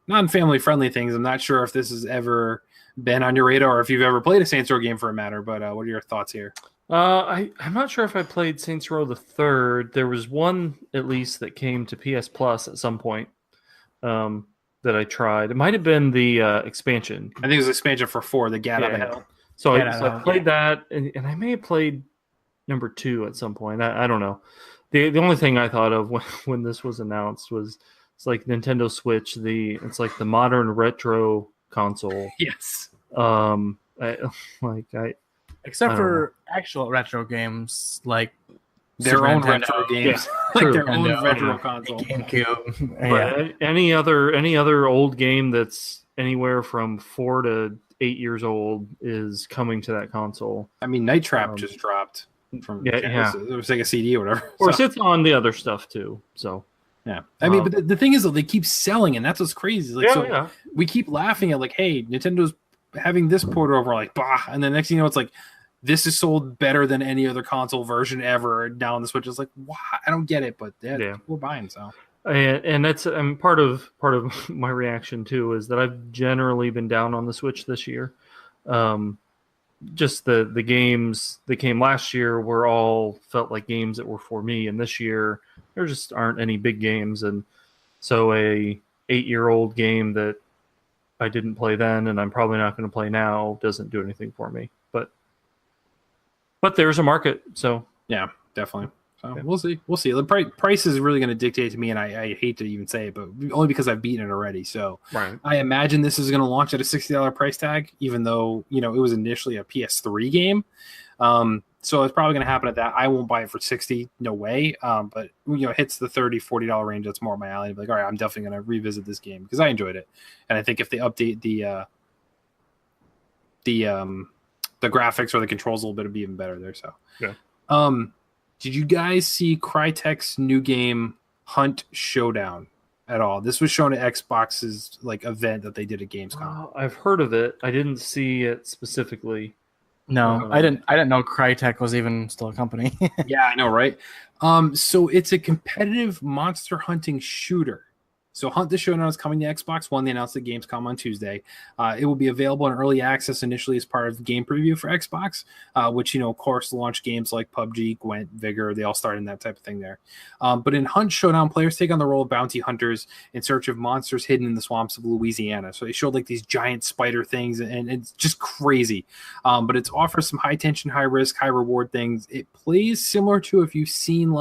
S2: non-family friendly things. I'm not sure if this has ever been on your radar or if you've ever played a Saints Row game for a matter, but what are your thoughts here?
S5: I'm not sure if I played Saints Row the Third. There was one, at least, that came to PS Plus at some point that I tried. It might have been the expansion.
S2: I think it was expansion for 4, the Get Out of Hell.
S5: So I played that, and I may have played number 2 at some point. I don't know. The only thing I thought of when this was announced was it's like Nintendo Switch. It's like the modern retro console.
S2: Yes.
S6: Except for actual retro games like
S2: their own retro games, like their own retro console,
S6: GameCube.
S5: But any other old game that's anywhere from 4 to 8 years old is coming to that console.
S2: I mean, Night Trap just dropped from it was like a CD or whatever.
S5: Of course, it's on the other stuff too. So
S2: yeah, I mean, but the thing is, though, they keep selling, and that's what's crazy. Like, we keep laughing at like, hey, Nintendo's having this port over, like, bah, and the next thing you know, it's like, this is sold better than any other console version ever down the Switch. It's like, wow, I don't get it, but we're buying. So,
S5: and that's part of my reaction too is that I've generally been down on the Switch this year. Just the games that came last year were all felt like games that were for me, and this year there just aren't any big games, and so a 8-year-old game that I didn't play then and I'm probably not going to play now doesn't do anything for me. But there's a market, so
S2: yeah, definitely. So we'll see. The price is really going to dictate to me, and I hate to even say it, but only because I've beaten it already. So I imagine this is going to launch at a $60 price tag, even though it was initially a PS3 game. So it's probably going to happen at that. I won't buy it for $60, no way. But it hits the $30, $40 range. That's more my alley. I'd be like, all right, I'm definitely going to revisit this game because I enjoyed it, and I think if they update the graphics or the controls a little bit, it'd be even better there. So did you guys see Crytek's new game Hunt Showdown at all? This was shown at Xbox's event that they did at GamesCon.
S5: I've heard of it. I didn't see it specifically.
S6: No, I didn't know Crytek was even still a company.
S2: Yeah, I know, right? So it's a competitive monster hunting shooter. So Hunt the Showdown is coming to Xbox One. They announced at Gamescom on Tuesday. It will be available in early access initially as part of the game preview for Xbox, which, of course, launched games like PUBG, Gwent, Vigor. They all started in that type of thing there. But in Hunt Showdown, players take on the role of bounty hunters in search of monsters hidden in the swamps of Louisiana. So they showed these giant spider things, and it's just crazy. But it offers some high tension, high risk, high reward things. It plays similar to if you've seen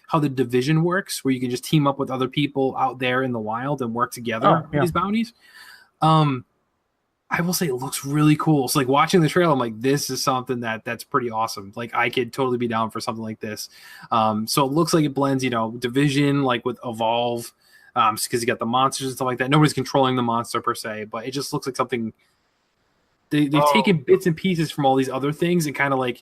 S2: how the Division works, where you can just team up with other people out there in the wild and work together on these bounties. I will say it looks really cool. So watching the trailer, I'm like, this is something that's pretty awesome. I could totally be down for something like this. So it looks like it blends, Division with Evolve, because you got the monsters and stuff like that. Nobody's controlling the monster per se, but it just looks like something they've taken bits and pieces from all these other things and kind of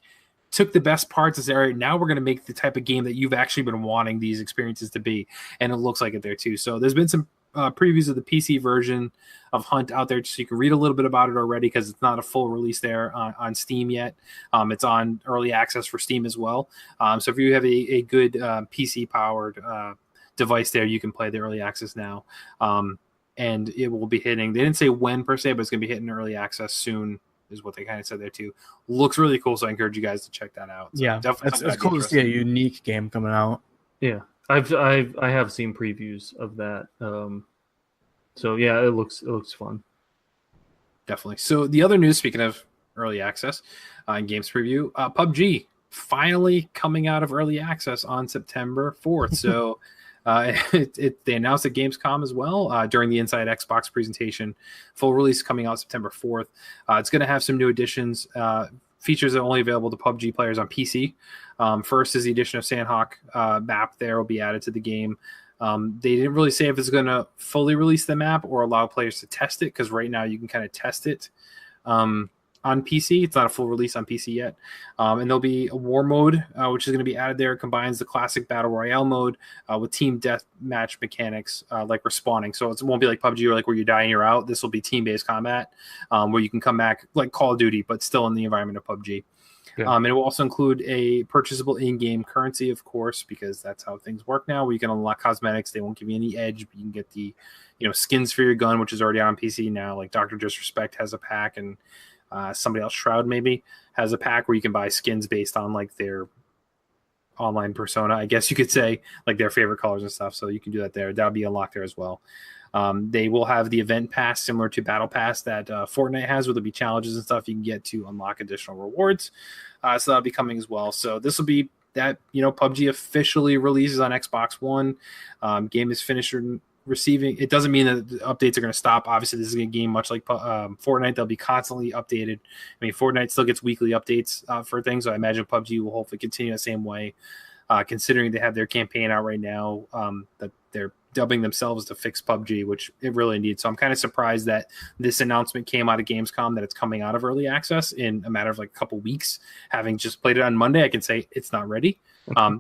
S2: took the best parts and said, all right, now we're going to make the type of game that you've actually been wanting these experiences to be. And it looks like it there too. So there's been some previews of the PC version of Hunt out there, so you can read a little bit about it already because it's not a full release there on Steam yet. It's on early access for Steam as well. So if you have a good PC powered device there, you can play the early access now. And it will be hitting, they didn't say when per se, but it's going to be hitting early access soon, is what they kind of said there too. Looks really cool, so I encourage you guys to check that out. So
S6: yeah,
S2: definitely
S6: it's cool to see a unique game coming out.
S5: Yeah, I have seen previews of that. So yeah, it looks fun.
S2: Definitely. So the other news, speaking of early access and games preview, PUBG finally coming out of early access on September 4th. So They announced at Gamescom as well during the Inside Xbox presentation. Full release coming out September 4th. It's going to have some new additions, features that are only available to PUBG players on PC. First is the addition of Sandhawk map there will be added to the game. They didn't really say if it's going to fully release the map or allow players to test it, because right now you can kind of test it on PC. It's not a full release on PC yet. And there'll be a war mode, which is going to be added there. It combines the classic Battle Royale mode with team deathmatch mechanics like respawning. So it won't be like PUBG or like where you die and you're out. This will be team-based combat where you can come back like Call of Duty, but still in the environment of PUBG. Yeah. And it will also include a purchasable in-game currency, of course, because that's how things work now, where you can unlock cosmetics. They won't give you any edge, but you can get the skins for your gun, which is already out on PC now. Like Dr. Disrespect has a pack, and somebody else, Shroud maybe, has a pack where you can buy skins based on like their online persona, I guess you could say, like their favorite colors and stuff. So you can do that there. That'll be unlocked there as well. They will have the event pass similar to Battle Pass that Fortnite has, where there'll be challenges and stuff you can get to unlock additional rewards. So that'll be coming as well. So this will be that, PUBG officially releases on Xbox One. Game is finished receiving. It doesn't mean that the updates are going to stop. Obviously, this is a game much like Fortnite. They'll be constantly updated. I mean, Fortnite still gets weekly updates for things, so I imagine PUBG will hopefully continue the same way, considering they have their campaign out right now that they're dubbing themselves to fix PUBG, which it really needs. So I'm kind of surprised that this announcement came out of Gamescom, that it's coming out of early access in a matter of like a couple weeks. Having just played it on Monday, I can say it's not ready.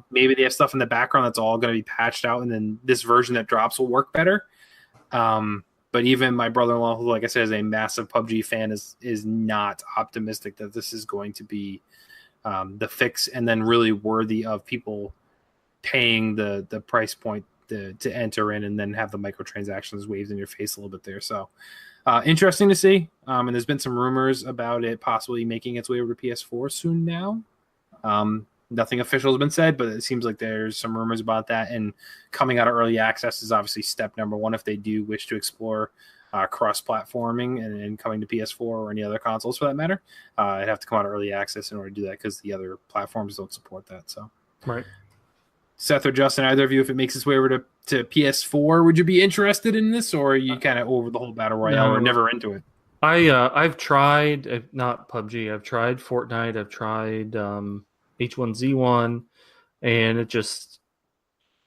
S2: Maybe they have stuff in the background that's all going to be patched out, and then this version that drops will work better. But even my brother-in-law, who, like I said, is a massive PUBG fan, is not optimistic that this is going to be the fix and then really worthy of people paying the price point to enter in and then have the microtransactions waved in your face a little bit there. So interesting to see. And there's been some rumors about it possibly making its way over to PS4 soon now. Nothing official has been said, but it seems like there's some rumors about that. And coming out of early access is obviously step number one if they do wish to explore cross-platforming and coming to PS4 or any other consoles for that matter. It'd have to come out of early access in order to do that, because the other platforms don't support that. So,
S5: right.
S2: Seth or Justin, either of you, if it makes its way over to PS4, would you be interested in this, or are you kind of over the whole Battle Royale or never into it?
S5: I've tried, not PUBG, I've tried Fortnite, I've tried H1Z1, and it just,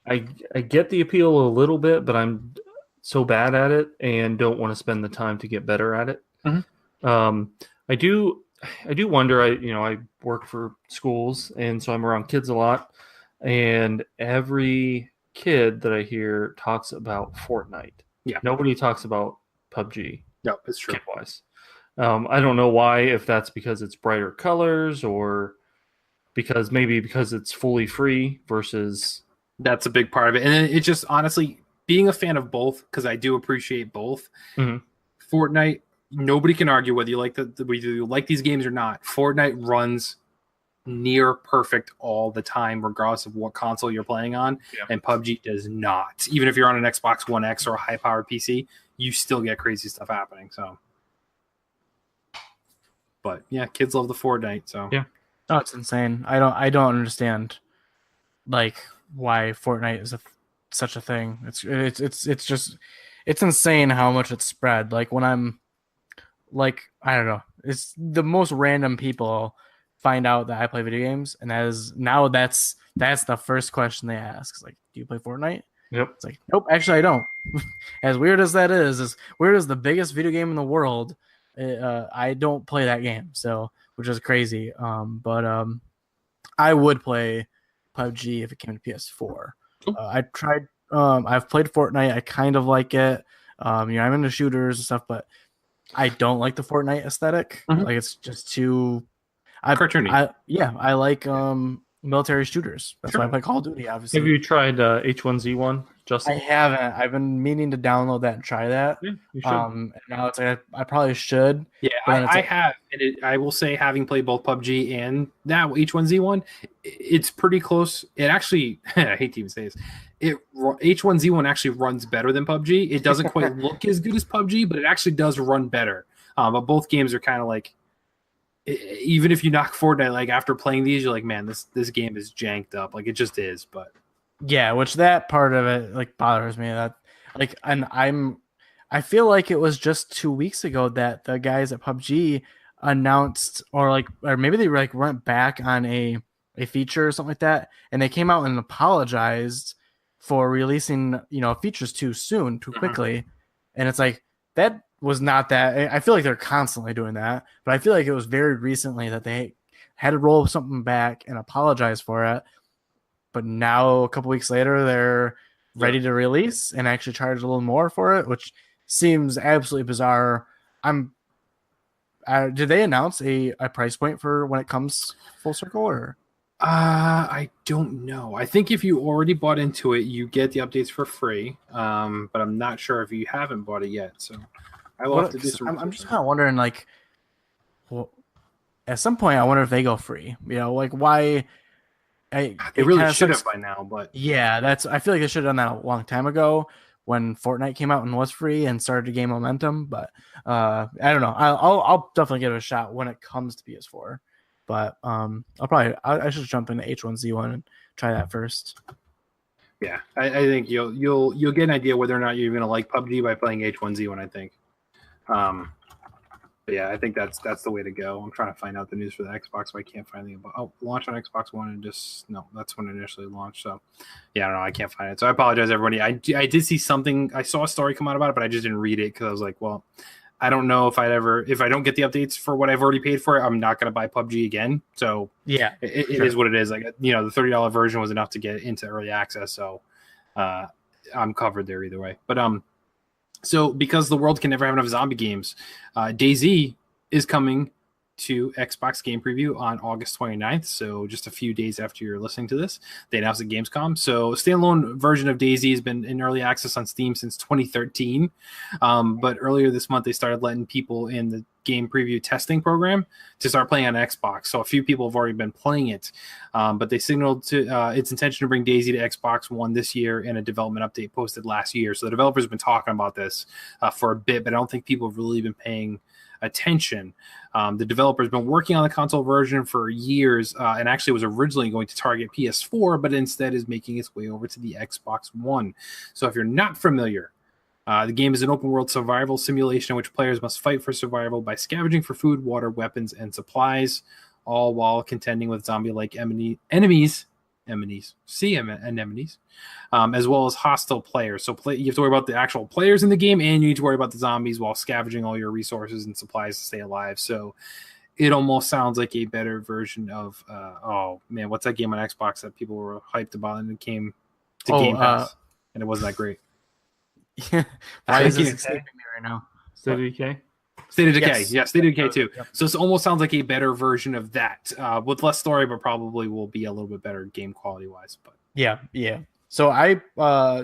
S5: I get the appeal a little bit, but I'm so bad at it and don't want to spend the time to get better at it. Mm-hmm. I do wonder, I work for schools, and so I'm around kids a lot. And every kid that I hear talks about Fortnite. Yeah. Nobody talks about PUBG.
S2: No, it's true.
S5: Kid-wise. I don't know why, if that's because it's brighter colors or because it's fully free versus...
S2: That's a big part of it. And it just, honestly, being a fan of both, because I do appreciate both. Mm-hmm. Fortnite, nobody can argue whether you like whether you like these games or not. Fortnite runs near perfect all the time, regardless of what console you're playing on. Yeah. And PUBG does not. Even if you're on an Xbox One X or a high-powered PC, you still get crazy stuff happening. So, but yeah, kids love the Fortnite. So
S5: yeah,
S6: oh, it's insane. I don't understand like why Fortnite is such a thing. It's just insane how much it's spread. Like when I'm like, I don't know, it's the most random people find out that I play video games, and that's the first question they ask. It's like, do you play Fortnite?
S5: Yep.
S6: It's like, nope, actually I don't. As weird as that is, as weird as the biggest video game in the world, I don't play that game. So, which is crazy. But I would play PUBG if it came to PS4. I tried. I've played Fortnite. I kind of like it. I'm into shooters and stuff, but I don't like the Fortnite aesthetic. Mm-hmm. Like it's just too
S2: cartoony.
S6: I like military shooters. That's why I play Call of Duty, obviously.
S5: Have you tried H1Z1, Justin?
S6: I haven't. I've been meaning to download that and try that.
S5: Yeah, you should.
S6: Now it's like I probably should.
S2: Yeah, I have. And I will say, having played both PUBG and now H1Z1, it's pretty close. It actually, I hate to even say this, H1Z1 actually runs better than PUBG. It doesn't quite look as good as PUBG, but it actually does run better. But both games are kind of like, even if you knock Fortnite, like after playing these, you're like, man, this game is janked up. Like it just is. But
S6: Yeah, which that part of it like bothers me. That like, and I feel like it was just 2 weeks ago that the guys at PUBG announced, or maybe they like went back on a feature or something like that, and they came out and apologized for releasing features too soon, too quickly, and it's like that was not that. I feel like they're constantly doing that, but I feel like it was very recently that they had to roll something back and apologize for it. But now a couple weeks later, they're ready to release and actually charge a little more for it, which seems absolutely bizarre. Did they announce a price point for when it comes full circle, or?
S2: I don't know. I think if you already bought into it, you get the updates for free. But I'm not sure if you haven't bought it yet. So I will have to do some.
S6: I'm just kind of wondering, like, well, at some point, I wonder if they go free. Like why?
S2: They really should have by now, but
S6: yeah, I feel like they should have done that a long time ago when Fortnite came out and was free and started to gain momentum. But I don't know. I'll definitely give it a shot when it comes to PS4. But I should jump into H1Z1 and try that first.
S2: Yeah, I think you'll get an idea whether or not you're going to like PUBG by playing H1Z1. I think. But yeah, I think that's the way to go. I'm trying to find out the news for the Xbox, but I can't find anything about launch on Xbox One and that's when it initially launched. So yeah, I don't know, I can't find it. So I apologize, everybody. I did see something. I saw a story come out about it, but I just didn't read it because I was like, well, I don't know if I don't get the updates for what I've already paid for it, I'm not going to buy PUBG again. So
S6: yeah,
S2: it is what it is. Like the $30 version was enough to get into early access, so I'm covered there either way. But so because the world can never have enough zombie games, DayZ is coming to Xbox Game Preview on August 29th. So just a few days after you're listening to this, they announced at Gamescom. So standalone version of DayZ has been in early access on Steam since 2013. But earlier this month, they started letting people in the Game Preview testing program to start playing on Xbox. So a few people have already been playing it, but they signaled to its intention to bring DayZ to Xbox One this year in a development update posted last year. So the developers have been talking about this for a bit, but I don't think people have really been paying attention. The developer's been working on the console version for years, and actually was originally going to target PS4, but instead is making its way over to the Xbox One. So if you're not familiar, the game is an open-world survival simulation in which players must fight for survival by scavenging for food, water, weapons, and supplies, all while contending with zombie-like enemies, as well as hostile players. So you have to worry about the actual players in the game, and you need to worry about the zombies while scavenging all your resources and supplies to stay alive. So it almost sounds like a better version of, what's that game on Xbox that people were hyped about and it came to Game Pass, and it wasn't that great.
S6: Why is this escaping me right now?
S5: State of Decay?
S2: State of Decay. Yeah, State of Decay too. Yep. So it almost sounds like a better version of that, with less story, but probably will be a little bit better game quality wise. But
S6: yeah. So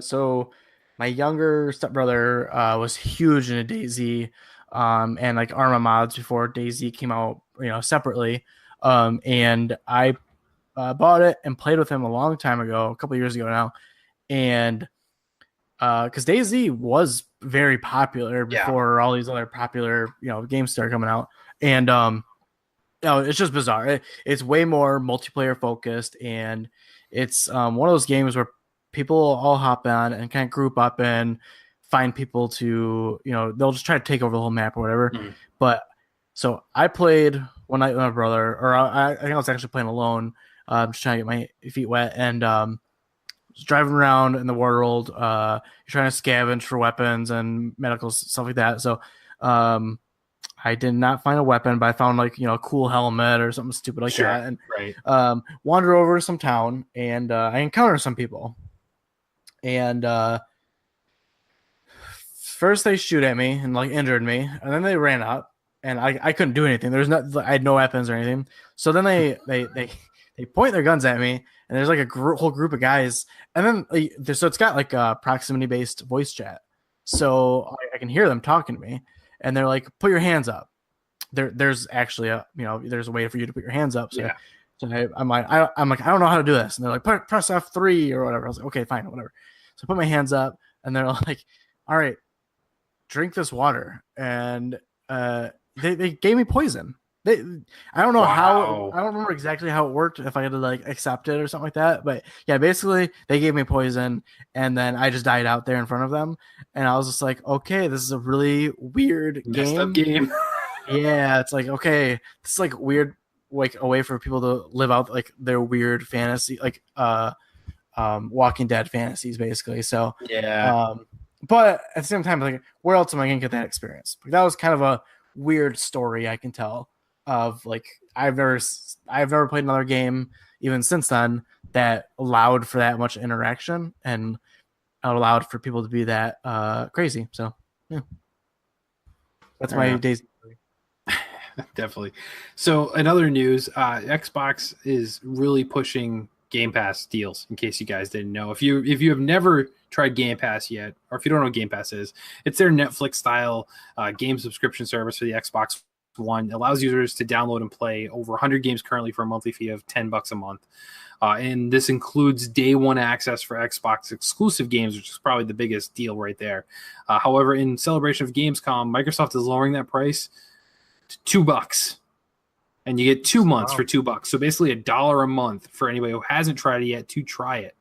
S6: so my younger stepbrother was huge into DayZ, and like Arma mods before DayZ came out, separately. And I bought it and played with him a long time ago, a couple years ago now, and because DayZ was very popular before all these other popular games started coming out, and it's just bizarre. It's way more multiplayer focused, and it's one of those games where people all hop on and kind of group up and find people to they'll just try to take over the whole map or whatever. But so I played one night with my brother, or I think I was actually playing alone, just trying to get my feet wet, and driving around in the world, you're trying to scavenge for weapons and medical stuff like that. So I did not find a weapon, but I found a cool helmet or something stupid like that, and wander over to some town, and I encounter some people, and first they shoot at me and injured me, and then they ran up, and I couldn't do anything. I had no weapons or anything. So then they point their guns at me, and there's a whole group of guys, and then so it's got a proximity based voice chat, so I can hear them talking to me, and they're like, "Put your hands up." There's actually there's a way for you to put your hands up. So, I'm like, I don't know how to do this, and they're like, press F3 or whatever. I was like, okay, fine, whatever. So I put my hands up, and they're like, all right, drink this water, and they gave me poison. I don't know
S2: Wow.
S6: I don't remember exactly how it worked, if I had to like accept it or something like that. But yeah, basically they gave me poison and then I just died out there in front of them. And I was just like, okay, this is a really weird
S2: Messed up
S6: game.
S2: game.
S6: Yeah, it's like, okay, this is like weird, like a way for people to live out like their weird fantasy, like Walking Dead fantasies, basically. So
S2: Yeah.
S6: but at the same time, like, where else am I gonna get that experience? Like, that was kind of a weird story I can tell of like I've never played another game even since then that allowed for that much interaction and allowed for people to be that crazy. So yeah, that's my
S2: Yeah.
S6: days.
S2: Definitely. So in other news, Xbox is really pushing Game Pass deals. In case you guys didn't know, if you have never tried Game Pass yet, or if you don't know what Game Pass is, it's their Netflix style game subscription service for the Xbox One. It allows users to download and play over 100 games currently for a monthly fee of $10 a month. And this includes day one access for Xbox exclusive games, which is probably the biggest deal right there. However, in celebration of Gamescom, Microsoft is lowering that price to $2. And you get 2 months for $2. So basically $1 a month for anybody who hasn't tried it yet to try it.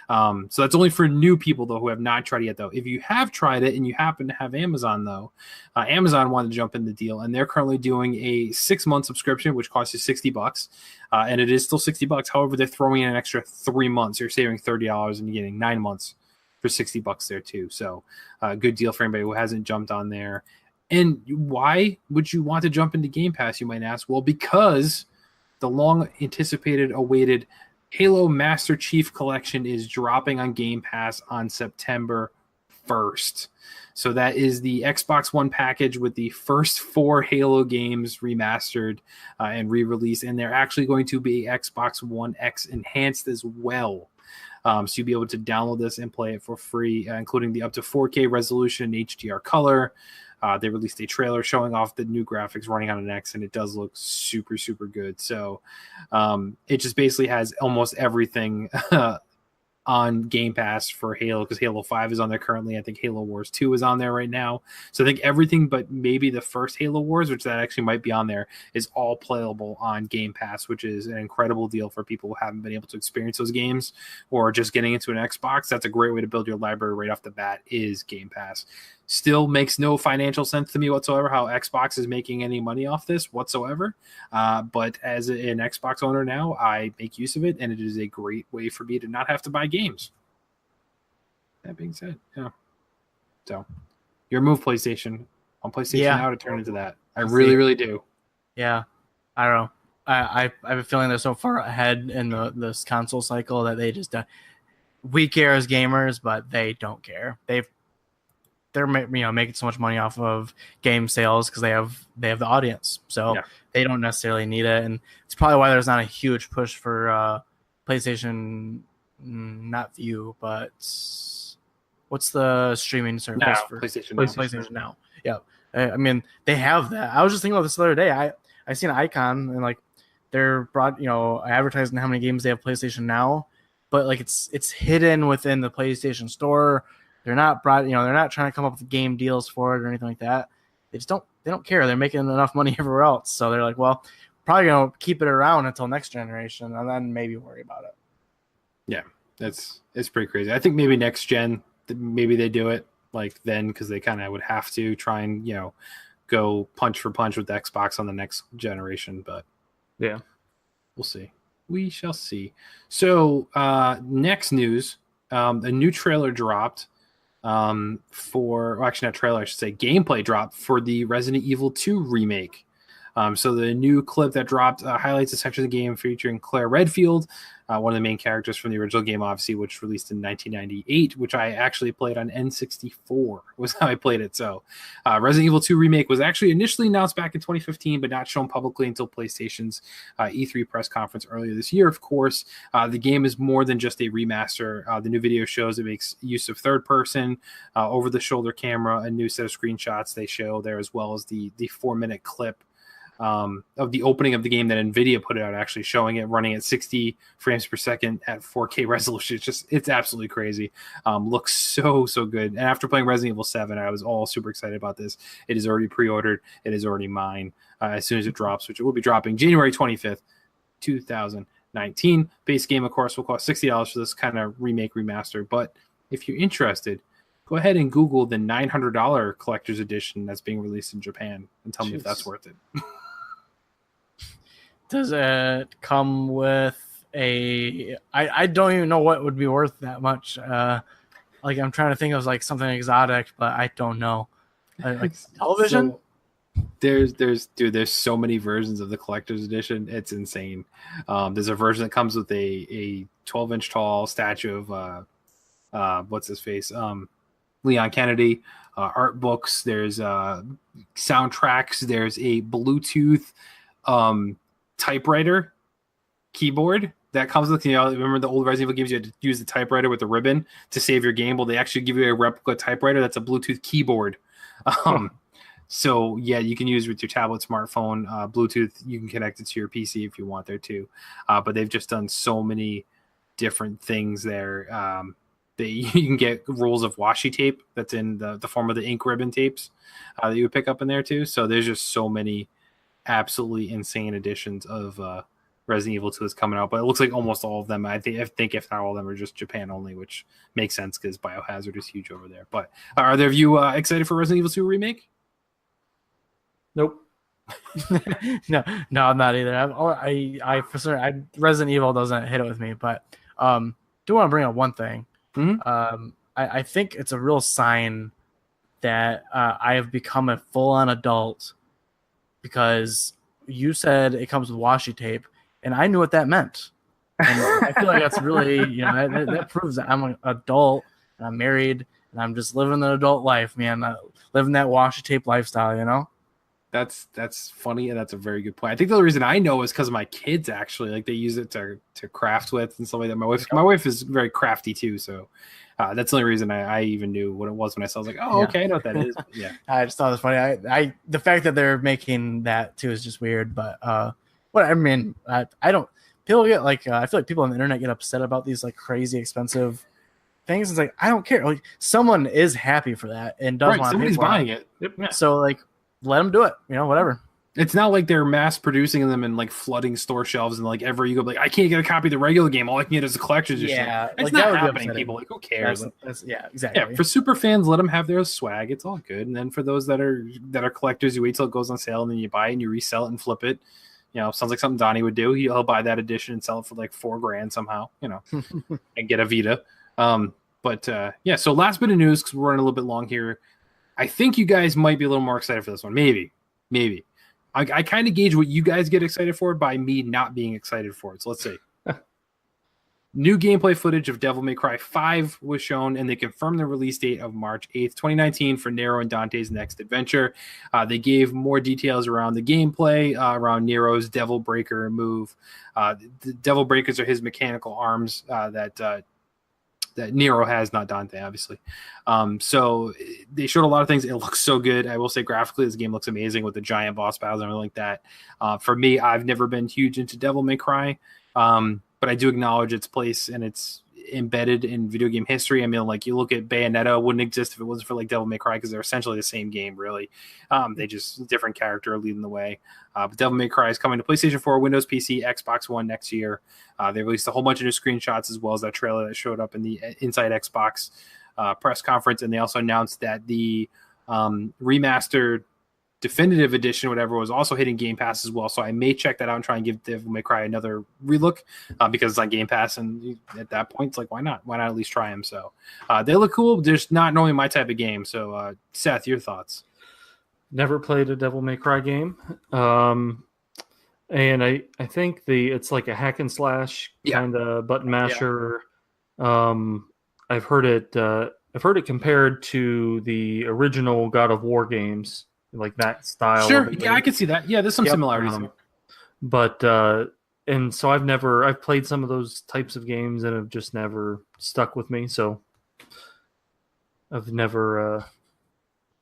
S2: So that's only for new people, though, who have not tried it yet, though. If you have tried it and you happen to have Amazon, though, Amazon wanted to jump in the deal, and they're currently doing a 6-month subscription, which costs you $60, and it is still $60. However, they're throwing in an extra 3 months. You're saving $30, and you're getting 9 months for $60 there, too. So good deal for anybody who hasn't jumped on there. And why would you want to jump into Game Pass, you might ask? Well, because the long-anticipated, awaited Halo Master Chief Collection is dropping on Game Pass on September 1st. So that is the Xbox One package with the first 4 Halo games remastered and re-released. And they're actually going to be Xbox One X enhanced as well. So you'll be able to download this and play it for free, including the up to 4K resolution HDR color. They released a trailer showing off the new graphics running on an X, and it does look super, super good. So it just basically has almost everything on Game Pass for Halo, because Halo 5 is on there currently. I think Halo Wars 2 is on there right now. So I think everything but maybe the first Halo Wars, which that actually might be on there, is all playable on Game Pass, which is an incredible deal for people who haven't been able to experience those games or just getting into an Xbox. That's a great way to build your library right off the bat, is Game Pass. Still makes no financial sense to me whatsoever how Xbox is making any money off this whatsoever. But as an Xbox owner now, I make use of it, and it is a great way for me to not have to buy games. That being said, yeah. So, your move, PlayStation. On PlayStation Now to turn into that. I really, really do.
S6: Yeah, I don't know. I have a feeling they're so far ahead in this console cycle that they just we care as gamers, but they don't care. They're making so much money off of game sales because they have the audience, so they don't necessarily need it, and it's probably why there's not a huge push for PlayStation, not View, but what's the streaming service for PlayStation Now? Yeah, I mean they have that. I was just thinking about this the other day. I seen an icon and like they're advertising how many games they have PlayStation Now, but like it's hidden within the PlayStation Store. They're not they're not trying to come up with game deals for it or anything like that. They don't care. They're making enough money everywhere else. So they're like, well, probably going to keep it around until next generation and then maybe worry about it.
S2: Yeah, it's pretty crazy. I think maybe next gen, maybe they do it like then, because they kind of would have to try and, go punch for punch with the Xbox on the next generation. But
S5: yeah,
S2: we'll see. We shall see. So next news, a new trailer dropped. Gameplay drop for the Resident Evil 2 remake. So the new clip that dropped highlights a section of the game featuring Claire Redfield, one of the main characters from the original game, obviously, which released in 1998, which I actually played on N64, was how I played it. So Resident Evil 2 remake was actually initially announced back in 2015, but not shown publicly until PlayStation's E3 press conference earlier this year, of course. The game is more than just a remaster. The new video shows it makes use of third-person, over-the-shoulder camera, a new set of screenshots they show there, as well as the 4-minute clip of the opening of the game that NVIDIA put out, actually showing it running at 60 frames per second at 4K resolution. It's absolutely crazy. Looks so good. And after playing Resident Evil 7, I was all super excited about this. It is already pre-ordered. It is already mine as soon as it drops, which it will be dropping January 25th, 2019. Base game, of course, will cost $60 for this kind of remake remaster. But if you're interested, go ahead and Google the $900 collector's edition that's being released in Japan and tell me if that's worth it.
S6: Does it come with I don't even know what would be worth that much. Like I'm trying to think of like something exotic, but I don't know. Like television?
S2: So, there's so many versions of the collector's edition. It's insane. There's a version that comes with a 12-inch tall statue of what's his face? Leon Kennedy, art books. There's soundtracks. There's a Bluetooth typewriter keyboard that comes with, remember the old Resident Evil games, you had to use the typewriter with the ribbon to save your game. Well, they actually give you a replica typewriter that's a Bluetooth keyboard. So yeah, you can use it with your tablet, smartphone, Bluetooth. You can connect it to your PC if you want there too. But they've just done so many different things there. You can get rolls of washi tape that's in the form of the ink ribbon tapes that you would pick up in there too. So there's just so many absolutely insane editions of Resident Evil 2 is coming out, but it looks like almost all of them, I think if not all of them, are just Japan only, which makes sense because Biohazard is huge over there. But are there of you excited for Resident Evil 2 remake?
S5: Nope.
S6: no, I'm not either. I for certain, Resident Evil doesn't hit it with me, but do want to bring up one thing.
S2: Mm-hmm.
S6: I think it's a real sign that I have become a full-on adult, because you said it comes with washi tape, and I knew what that meant. And I feel like that's really, that proves that I'm an adult, and I'm married, and I'm just living an adult life, man. Living that washi tape lifestyle,
S2: That's funny, and that's a very good point. I think the only reason I know is because of my kids, actually. Like, they use it to craft with and stuff like that. My wife is very crafty too, so that's the only reason I even knew what it was when I saw it. I was like, oh, okay, I know what that is. But yeah.
S6: I just thought it was funny. I the fact that they're making that too is just weird, but what I mean, I don't. People get like I feel like people on the internet get upset about these like crazy expensive things. It's like, I don't care. Like, someone is happy for that and does want to pay for
S2: buying it.
S6: Yep. Yeah. So like, let them do it. Whatever.
S2: It's not like they're mass producing them and like flooding store shelves, and like everywhere you go, like, I can't get a copy of the regular game. All I can get is a collector's edition.
S6: Yeah,
S2: it's
S6: like,
S2: not happening. People like, who cares?
S6: Yeah, exactly.
S2: Yeah, for super fans, let them have their swag. It's all good. And then for those that are collectors, you wait till it goes on sale, and then you buy it and you resell it and flip it. Sounds like something Donnie would do. He'll buy that edition and sell it for like $4,000 somehow. And get a Vita. Yeah. So last bit of news, because we're running a little bit long here. I think you guys might be a little more excited for this one. Maybe. I kind of gauge what you guys get excited for by me not being excited for it. So let's see. New gameplay footage of Devil May Cry 5 was shown, and they confirmed the release date of March 8th, 2019 for Nero and Dante's next adventure. They gave more details around the gameplay, around Nero's Devil Breaker move. The Devil Breakers are his mechanical arms that Nero has, not Dante, obviously. So they showed a lot of things. It looks so good. I will say graphically, this game looks amazing with the giant boss battles and everything like that. For me, I've never been huge into Devil May Cry, but I do acknowledge its place, and it's embedded in video game history. I mean, like, you look at Bayonetta, wouldn't exist if it wasn't for like Devil May Cry, because they're essentially the same game, really. They just different character leading the way. But Devil May Cry is coming to PlayStation 4, Windows PC, Xbox One next year. They released a whole bunch of new screenshots, as well as that trailer that showed up in the Inside Xbox press conference. And they also announced that the remastered definitive edition, whatever, was also hitting Game Pass as well. So I may check that out and try and give Devil May Cry another relook, because it's on Game Pass, and at that point, it's like, why not? Why not at least try them? So they look cool. Just not normally my type of game. So Seth, your thoughts?
S5: Never played a Devil May Cry game, and I think it's like a hack and slash kind of button masher. Yeah. I've heard it compared to the original God of War games, like that style.
S2: Sure, yeah, I can see that. Yeah, there's some similarities.
S5: And so I've played some of those types of games and have just never stuck with me. So I've never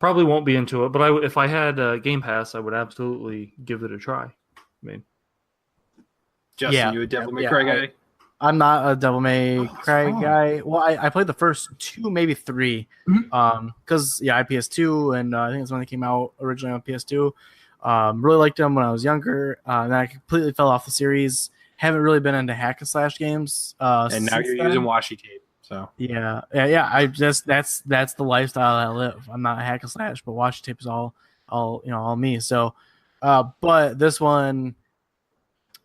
S5: Probably won't be into it, but if I had Game Pass, I would absolutely give it a try. I mean,
S2: Justin, you a Devil May Cry guy?
S6: I'm not a Devil May Cry guy. Well, I played the first 2, maybe 3. Because I had PS2, and I think it's when they came out originally on PS2. Really liked them when I was younger. And I completely fell off the series. Haven't really been into hack and slash games.
S2: And now you're using washi tape. So
S6: yeah. I just that's the lifestyle I live. I'm not hack and slash, but washi tape is all me. So, but this one,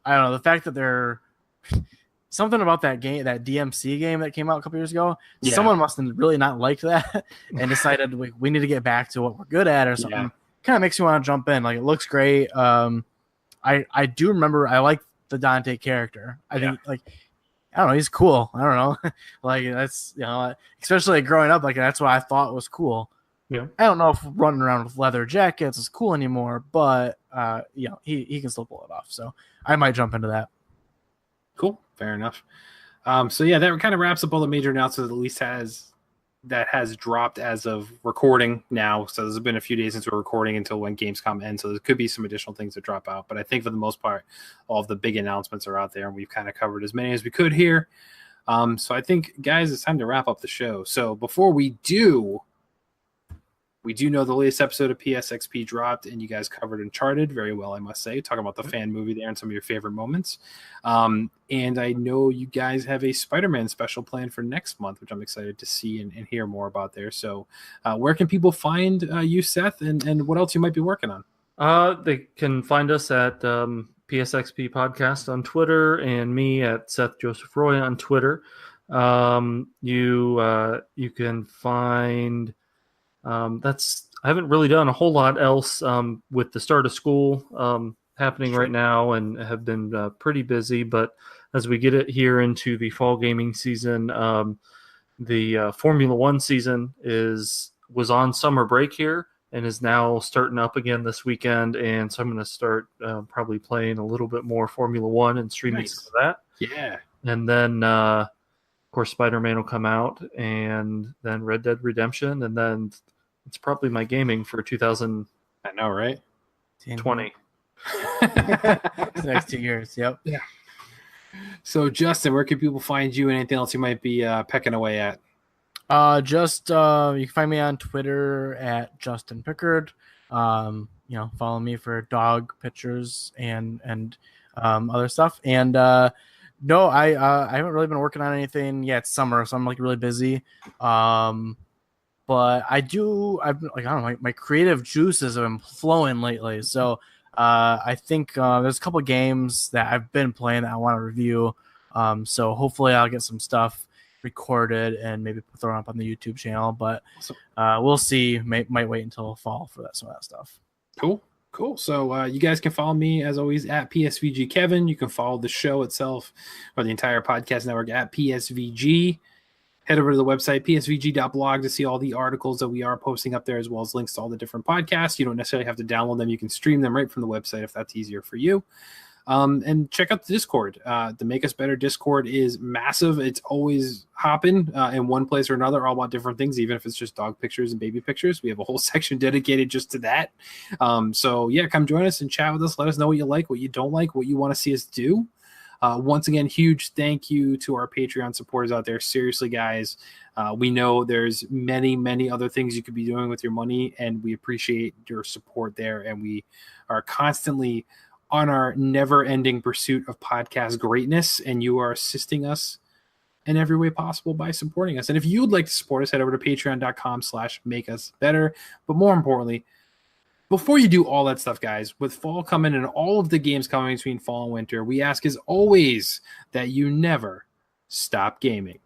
S6: I don't know, the fact that they're something about that game, that DMC game that came out a couple years ago. Yeah. Someone must have really not liked that and decided we need to get back to what we're good at or something. Yeah. Kind of makes you want to jump in. Like, it looks great. I do remember I like the Dante character. I think, like, I don't know, he's cool. I don't know. Like, that's, especially growing up, like, that's what I thought was cool. Yeah. I don't know if running around with leather jackets is cool anymore, but he can still pull it off. So I might jump into that.
S2: Cool. Fair enough. So yeah, that kind of wraps up all the major announcements at least has dropped as of recording now. So there's been a few days since we're recording until when Gamescom ends. So there could be some additional things that drop out. But I think for the most part, all of the big announcements are out there, and we've kind of covered as many as we could here. So I think, guys, it's time to wrap up the show. So before we do know the latest episode of PSXP dropped, and you guys covered Uncharted very well, I must say, talking about the fan movie there and some of your favorite moments. And I know you guys have a Spider-Man special planned for next month, which I'm excited to see and hear more about there. So where can people find you, Seth, and what else you might be working on?
S5: They can find us at PSXP Podcast on Twitter, and me at Seth Joseph Roy on Twitter. You can find... I haven't really done a whole lot else with the start of school happening right now, and have been pretty busy. But as we get it here into the fall gaming season, the Formula One season was on summer break here and is now starting up again this weekend. And so I'm going to start probably playing a little bit more Formula One and streaming some of that.
S2: Yeah.
S5: And then of course Spider-Man will come out, and then Red Dead Redemption, and then it's probably my gaming for 2020.
S2: I know, right?
S6: The next 2 years. Yep.
S2: Yeah. So, Justin, where can people find you, and anything else you might be pecking away at?
S6: You can find me on Twitter at Justin Pickerd. Follow me for dog pictures and other stuff. And no, I haven't really been working on anything yet. It's summer, so I'm like really busy. But I've been, like, I don't know, my creative juices have been flowing lately. So I think there's a couple of games that I've been playing that I want to review. So hopefully I'll get some stuff recorded and maybe thrown up on the YouTube channel. But we'll see. Might wait until fall for some of that stuff.
S2: Cool. So you guys can follow me, as always, at PSVG Kevin. You can follow the show itself, or the entire podcast network, at PSVG. Head over to the website, psvg.blog, to see all the articles that we are posting up there, as well as links to all the different podcasts. You don't necessarily have to download them. You can stream them right from the website if that's easier for you. And check out the Discord. The Make Us Better Discord is massive. It's always hopping in one place or another, all about different things, even if it's just dog pictures and baby pictures. We have a whole section dedicated just to that. So, yeah, come join us and chat with us. Let us know what you like, what you don't like, what you want to see us do. Once again, huge thank you to our Patreon supporters out there. Seriously, guys, we know there's many, many other things you could be doing with your money, and we appreciate your support there. And we are constantly on our never-ending pursuit of podcast greatness, and you are assisting us in every way possible by supporting us. And if you'd like to support us, head over to patreon.com/makeusbetter. But more importantly, before you do all that stuff, guys, with fall coming and all of the games coming between fall and winter, we ask as always that you never stop gaming.